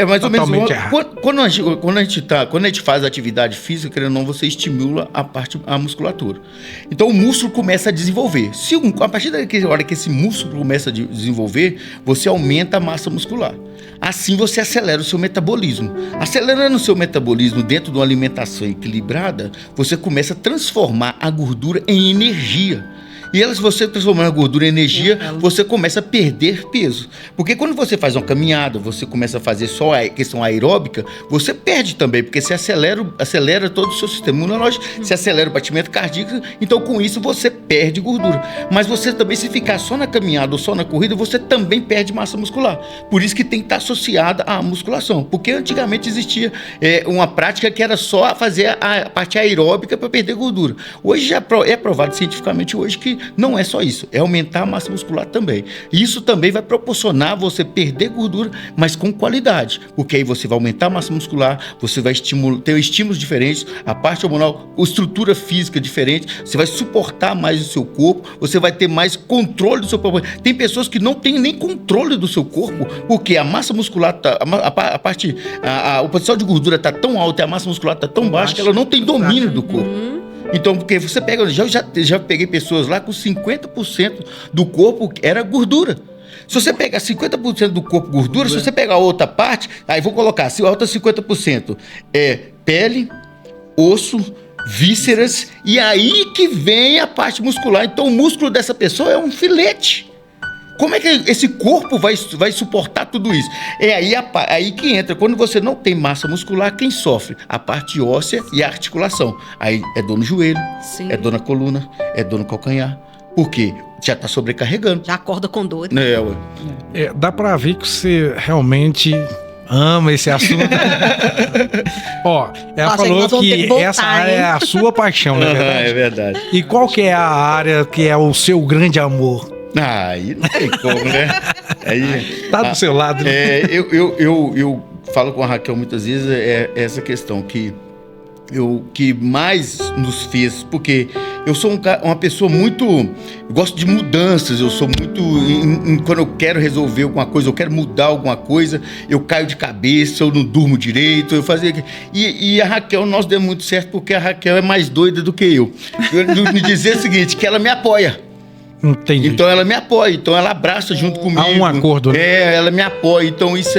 mais ou menos. Quando a gente faz atividade física, querendo ou não, você estimula a musculatura. Então o músculo começa a desenvolver. A partir da hora que esse músculo começa a desenvolver, você aumenta a massa muscular. Assim você acelera o seu metabolismo. Acelerando o seu metabolismo dentro de uma alimentação equilibrada, você começa a transformar a gordura em energia. E se você transformar a gordura em energia, você começa a perder peso. Porque quando você faz uma caminhada, você começa a fazer só a questão aeróbica, você perde também, porque você acelera todo o seu sistema imunológico, você acelera o batimento cardíaco, então com isso você perde gordura. Mas você também, se ficar só na caminhada ou só na corrida, você também perde massa muscular. Por isso que tem que estar associada à musculação. Porque antigamente existia uma prática que era só fazer a parte aeróbica para perder gordura. Hoje já é provado cientificamente hoje que não é só isso, é aumentar a massa muscular também. Isso também vai proporcionar você perder gordura, mas com qualidade, porque aí você vai aumentar a massa muscular, você vai ter estímulos diferentes, a parte hormonal, a estrutura física diferente, você vai suportar mais o seu corpo, você vai ter mais controle do seu corpo. Tem pessoas que não têm nem controle do seu corpo, porque a massa muscular, o potencial de gordura está tão alto e a massa muscular está tão baixa que ela não tem domínio do corpo. Então, porque você pega, já peguei pessoas lá com 50% do corpo era gordura. Se você pegar 50% do corpo gordura, se você pegar a outra parte, aí vou colocar, se a outra 50% é pele, osso, vísceras, e aí que vem a parte muscular. Então, o músculo dessa pessoa é um filete. Como é que esse corpo vai suportar tudo isso? É aí que entra. Quando você não tem massa muscular, quem sofre? A parte óssea e a articulação. Aí é dor no joelho, é dor na coluna, é dor no calcanhar, Por quê? Já está sobrecarregando. Já acorda com dor. Dá pra ver que você realmente ama esse assunto. Ó, ela falou que essa área é a sua paixão, não é verdade? É verdade. E qual que é a área que é o seu grande amor? Aí não tem como, né? Aí, Tá do seu lado. Né? Eu falo com a Raquel muitas vezes essa questão que mais nos fez, porque eu sou uma pessoa muito... Eu gosto de mudanças, eu sou muito... quando eu quero resolver alguma coisa, eu quero mudar alguma coisa, eu caio de cabeça, eu não durmo direito, eu fazia... E a Raquel, nós demos muito certo, porque a Raquel é mais doida do que eu. Eu me dizer o seguinte, que ela me apoia. Entendi. Então ela me apoia, então ela abraça junto comigo. Há um acordo, né? Ela me apoia. Então esse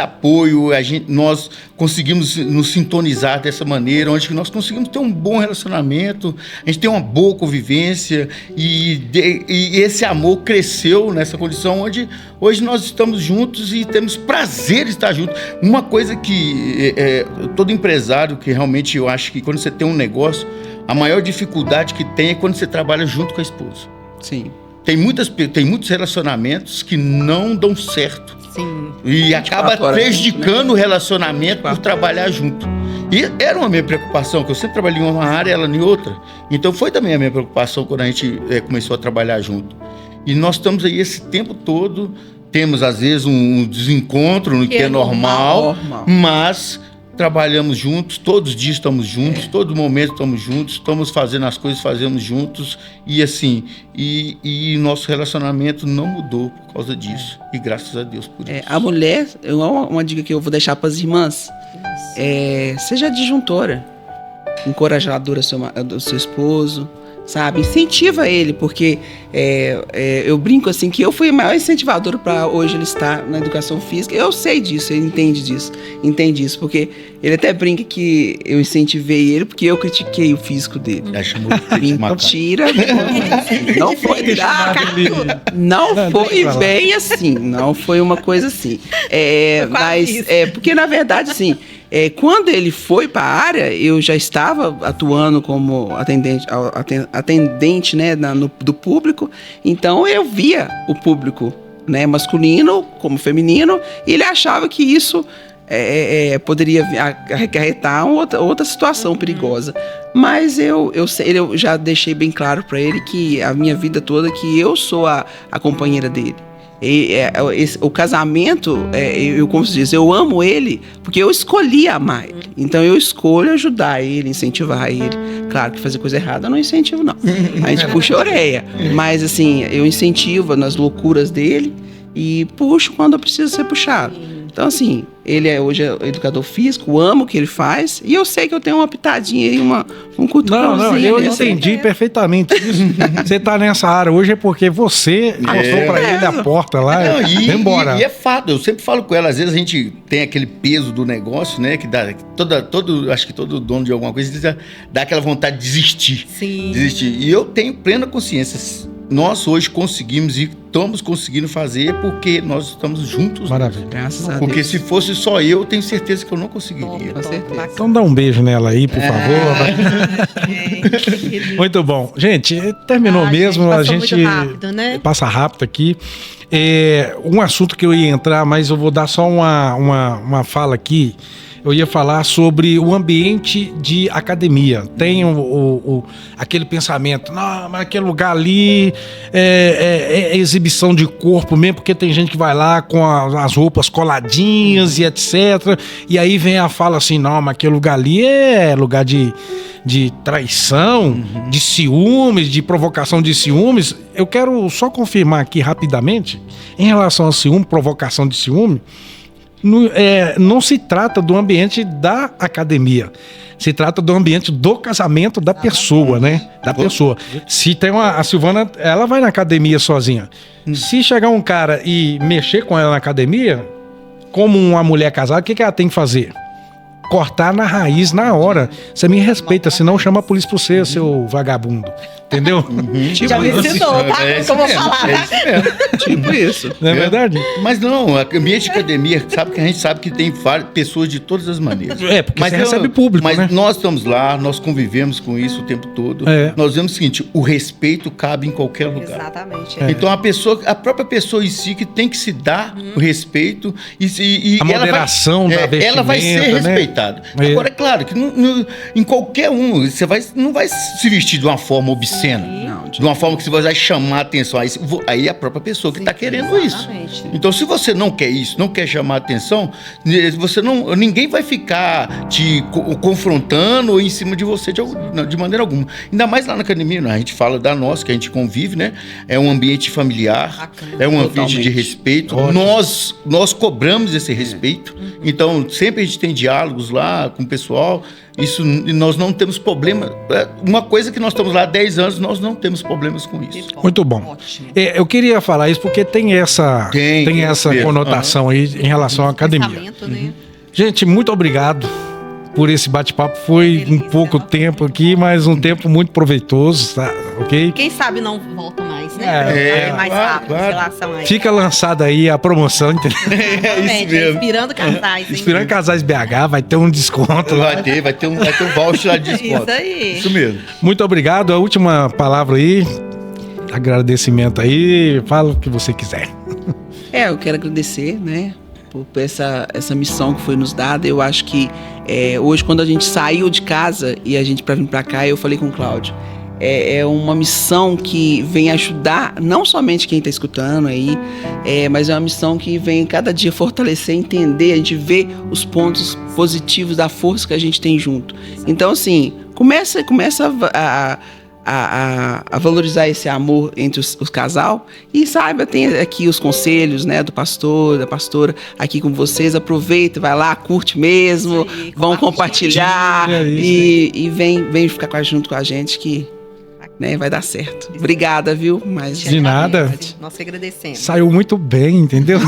apoio, nós conseguimos nos sintonizar dessa maneira, onde nós conseguimos ter um bom relacionamento, a gente tem uma boa convivência e esse amor cresceu nessa condição onde hoje nós estamos juntos e temos prazer de estar juntos. Uma coisa que todo empresário, que realmente eu acho que quando você tem um negócio, a maior dificuldade que tem é quando você trabalha junto com a esposa. Sim. Tem muitos relacionamentos que não dão certo. Sim. E acaba prejudicando o relacionamento por trabalhar junto. E era uma minha preocupação, que eu sempre trabalhei em uma área, ela em outra. Então foi também a minha preocupação quando a gente começou a trabalhar junto. E nós estamos aí esse tempo todo, temos às vezes um desencontro, que é normal, mas... trabalhamos juntos, todos os dias estamos juntos, todo momento estamos juntos, estamos fazendo as coisas, fazemos juntos e assim, e nosso relacionamento não mudou por causa disso, e graças a Deus por isso. A mulher, uma dica que eu vou deixar para as irmãs, seja disjuntora, encorajadora do seu esposo, sabe? Incentiva ele, porque eu brinco assim que eu fui a maior incentivadora para hoje ele estar na educação física. Eu sei disso, ele entende isso, porque ele até brinca que eu incentivei ele porque eu critiquei o físico dele. Mentira, não foi não foi bem assim, não foi uma coisa assim. Mas porque na verdade assim, quando ele foi para a área, eu já estava atuando como atendente, né, do público, então eu via o público, né, masculino como feminino, e ele achava que isso poderia acarretar outra situação perigosa. Mas eu já deixei bem claro para ele que a minha vida toda, que eu sou a companheira dele. O casamento, como se diz, eu amo ele porque eu escolhi amar ele. Então eu escolho ajudar ele, incentivar ele. Claro que fazer coisa errada eu não incentivo, não. A gente puxa a orelha. Mas assim, eu incentivo nas loucuras dele e puxo quando eu preciso ser puxado. Então assim, ele hoje é educador físico, amo o que ele faz, e eu sei que eu tenho uma pitadinha aí, um cutucãozinho. Não, eu entendi perfeitamente isso. Você tá nessa área hoje é porque você mostrou pra ele a porta lá e embora. E é fato, eu sempre falo com ela, às vezes a gente tem aquele peso do negócio, né, que dá, acho que todo dono de alguma coisa dá aquela vontade de desistir. Sim. E eu tenho plena consciência, nós hoje conseguimos e estamos conseguindo fazer porque nós estamos juntos. Maravilha. Graças a Deus. Porque se fosse só eu tenho certeza que eu não conseguiria. Com certeza. Então dá um beijo nela aí, por favor. Muito bom. Gente, terminou mesmo. Gente, a gente muito rápido, né? Passa rápido aqui. Um assunto que eu ia entrar, mas eu vou dar só uma fala aqui. Eu ia falar sobre o ambiente de academia. Tem aquele pensamento, não, mas aquele lugar ali é exibição de corpo mesmo, porque tem gente que vai lá com as roupas coladinhas e etc. E aí vem a fala assim, não, mas aquele lugar ali é lugar de traição, de ciúmes, de provocação de ciúmes. Eu quero só confirmar aqui rapidamente, em relação a ciúme, provocação de ciúme, não se trata do ambiente da academia, se trata do ambiente do casamento da pessoa, né? Da pessoa. Se tem a Silvana, ela vai na academia sozinha. Se chegar um cara e mexer com ela na academia, como uma mulher casada, o que ela tem que fazer? Cortar na raiz na hora. Você me respeita, senão chama a polícia pra você, seu vagabundo. entendeu? Já me ensinou, tá? É O que eu vou isso mesmo, falar. é isso mesmo. Tipo isso. Não é verdade? Mas não, ambiente de academia, sabe que a gente sabe que tem pessoas de todas as maneiras. É, porque você recebe público, mas né? nós estamos lá, nós convivemos com isso o tempo todo. É. Nós vemos o seguinte, o respeito cabe em qualquer lugar. Exatamente. Então a própria pessoa em si que tem que se dar o respeito e A moderação da vestimenta, ela vai ser né? respeitada. É. Agora, é claro que em qualquer um, não vai se vestir de uma forma obscena. Não, De uma forma que você vai chamar a atenção. Aí é a própria pessoa que está querendo isso. Exatamente. Então, se você não quer isso, não quer chamar a atenção, ninguém vai ficar te confrontando ou em cima de você de maneira alguma. Ainda mais lá na academia, né? A gente fala da nossa, que a gente convive, né? É um ambiente familiar, Bacana. é um ambiente Totalmente. de respeito. Ótimo. Nós cobramos esse respeito. Então, sempre a gente tem diálogos lá com o pessoal. Isso, nós não temos problema. Uma coisa que nós estamos lá há 10 anos, nós não temos problemas com isso. Muito bom. Ótimo. Eu queria falar isso porque tem essa mesmo. conotação aí em relação à academia. Pensamento, né? Gente, muito obrigado por esse bate-papo. Foi um Delícia, pouco nossa. tempo aqui, mas um tempo muito proveitoso, tá? Ok? Quem sabe não volta mais, né? É, mais claro, rápido claro. em relação a isso. Fica lançada aí a promoção, entendeu? Exatamente, mesmo. Inspirando casais, hein? Inspirando Casais BH, vai ter um desconto lá. Vai ter um voucher lá de desconto. Isso aí. Isso mesmo. Muito obrigado. A última palavra aí, agradecimento aí, fala o que você quiser. Eu quero agradecer, né, por essa missão que foi nos dada. Eu acho que hoje, quando a gente saiu de casa e a gente para vir para cá, eu falei com o Cláudio, é uma missão que vem ajudar não somente quem está escutando aí, mas é uma missão que vem cada dia fortalecer, entender, a gente vê os pontos positivos da força que a gente tem junto. Então, assim, começa a valorizar esse amor entre os casal e saiba, tem aqui os conselhos, né, do pastor, da pastora aqui com vocês. Aproveita, vai lá, curte mesmo, Isso aí, vão compartilhar Isso. e vem ficar junto com a gente que, né, vai dar certo. Obrigada, viu? Mas De nada. Nós que agradecemos. Saiu muito bem, entendeu?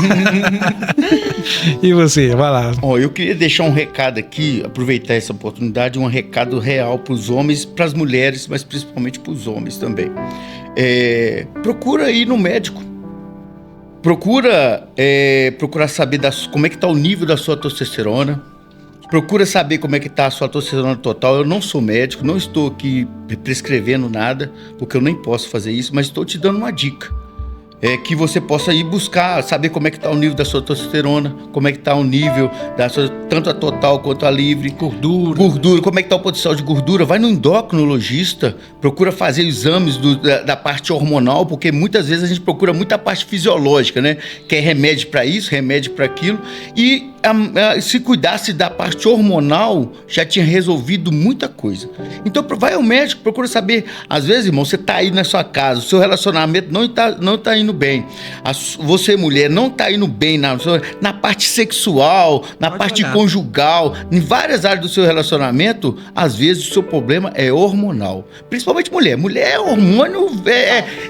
E você, vai lá. Ó, eu queria deixar um recado aqui, aproveitar essa oportunidade, um recado real para os homens, para as mulheres, mas principalmente para os homens também. Procura ir no médico. Procura saber como é que está o nível da sua testosterona. Procura saber como é que está a sua testosterona total. Eu não sou médico, não estou aqui prescrevendo nada, porque eu nem posso fazer isso, mas estou te dando uma dica. Que você possa ir buscar, saber como é que está o nível da sua testosterona, como é que está o nível da sua, tanto a total quanto a livre. Gordura, como é que está o potencial de gordura. Vai no endocrinologista, procura fazer exames da parte hormonal, porque muitas vezes a gente procura muita parte fisiológica, né? Quer remédio para isso, remédio para aquilo. E se cuidasse da parte hormonal, já tinha resolvido muita coisa. Então vai ao médico, procura saber. Às vezes, irmão, você está aí na sua casa, o seu relacionamento não tá indo bem. Você, mulher, não tá indo bem na parte sexual, na parte conjugal, em várias áreas do seu relacionamento. Às vezes o seu problema é hormonal. Principalmente mulher. Mulher é hormônio,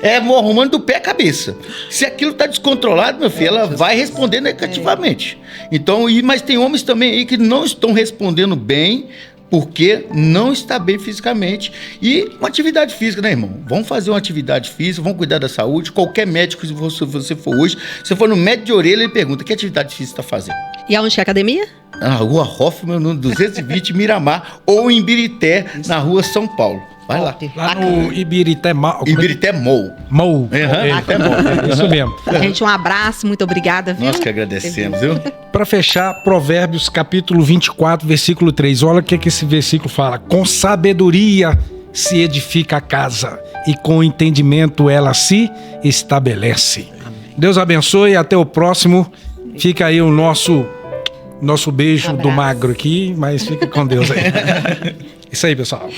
é hormônio do pé à cabeça. Se aquilo tá descontrolado, meu filho, ela vai responder negativamente. Então, mas tem homens também aí que não estão respondendo bem, porque não está bem fisicamente. E uma atividade física, né, irmão? Vamos fazer uma atividade física, vamos cuidar da saúde. Qualquer médico, se você for hoje, se você for no médico de orelha, ele pergunta: que atividade física você está fazendo? E aonde é a academia? Na rua Hoffman, no 220 Miramar, ou em Ibirité, na rua São Paulo. Vai lá. Lá no Ibirité Mall. Ibirité Mall. Mall. Ibirité Mall. Isso mesmo. Gente, um abraço, muito obrigada, viu? Nós que agradecemos, viu? Para fechar, Provérbios capítulo 24, versículo 3. Olha o que esse versículo fala. Com sabedoria se edifica a casa e com entendimento ela se estabelece. Amém. Deus abençoe e até o próximo. Fica aí o nosso beijo do magro aqui, mas fica com Deus aí. Isso aí, pessoal.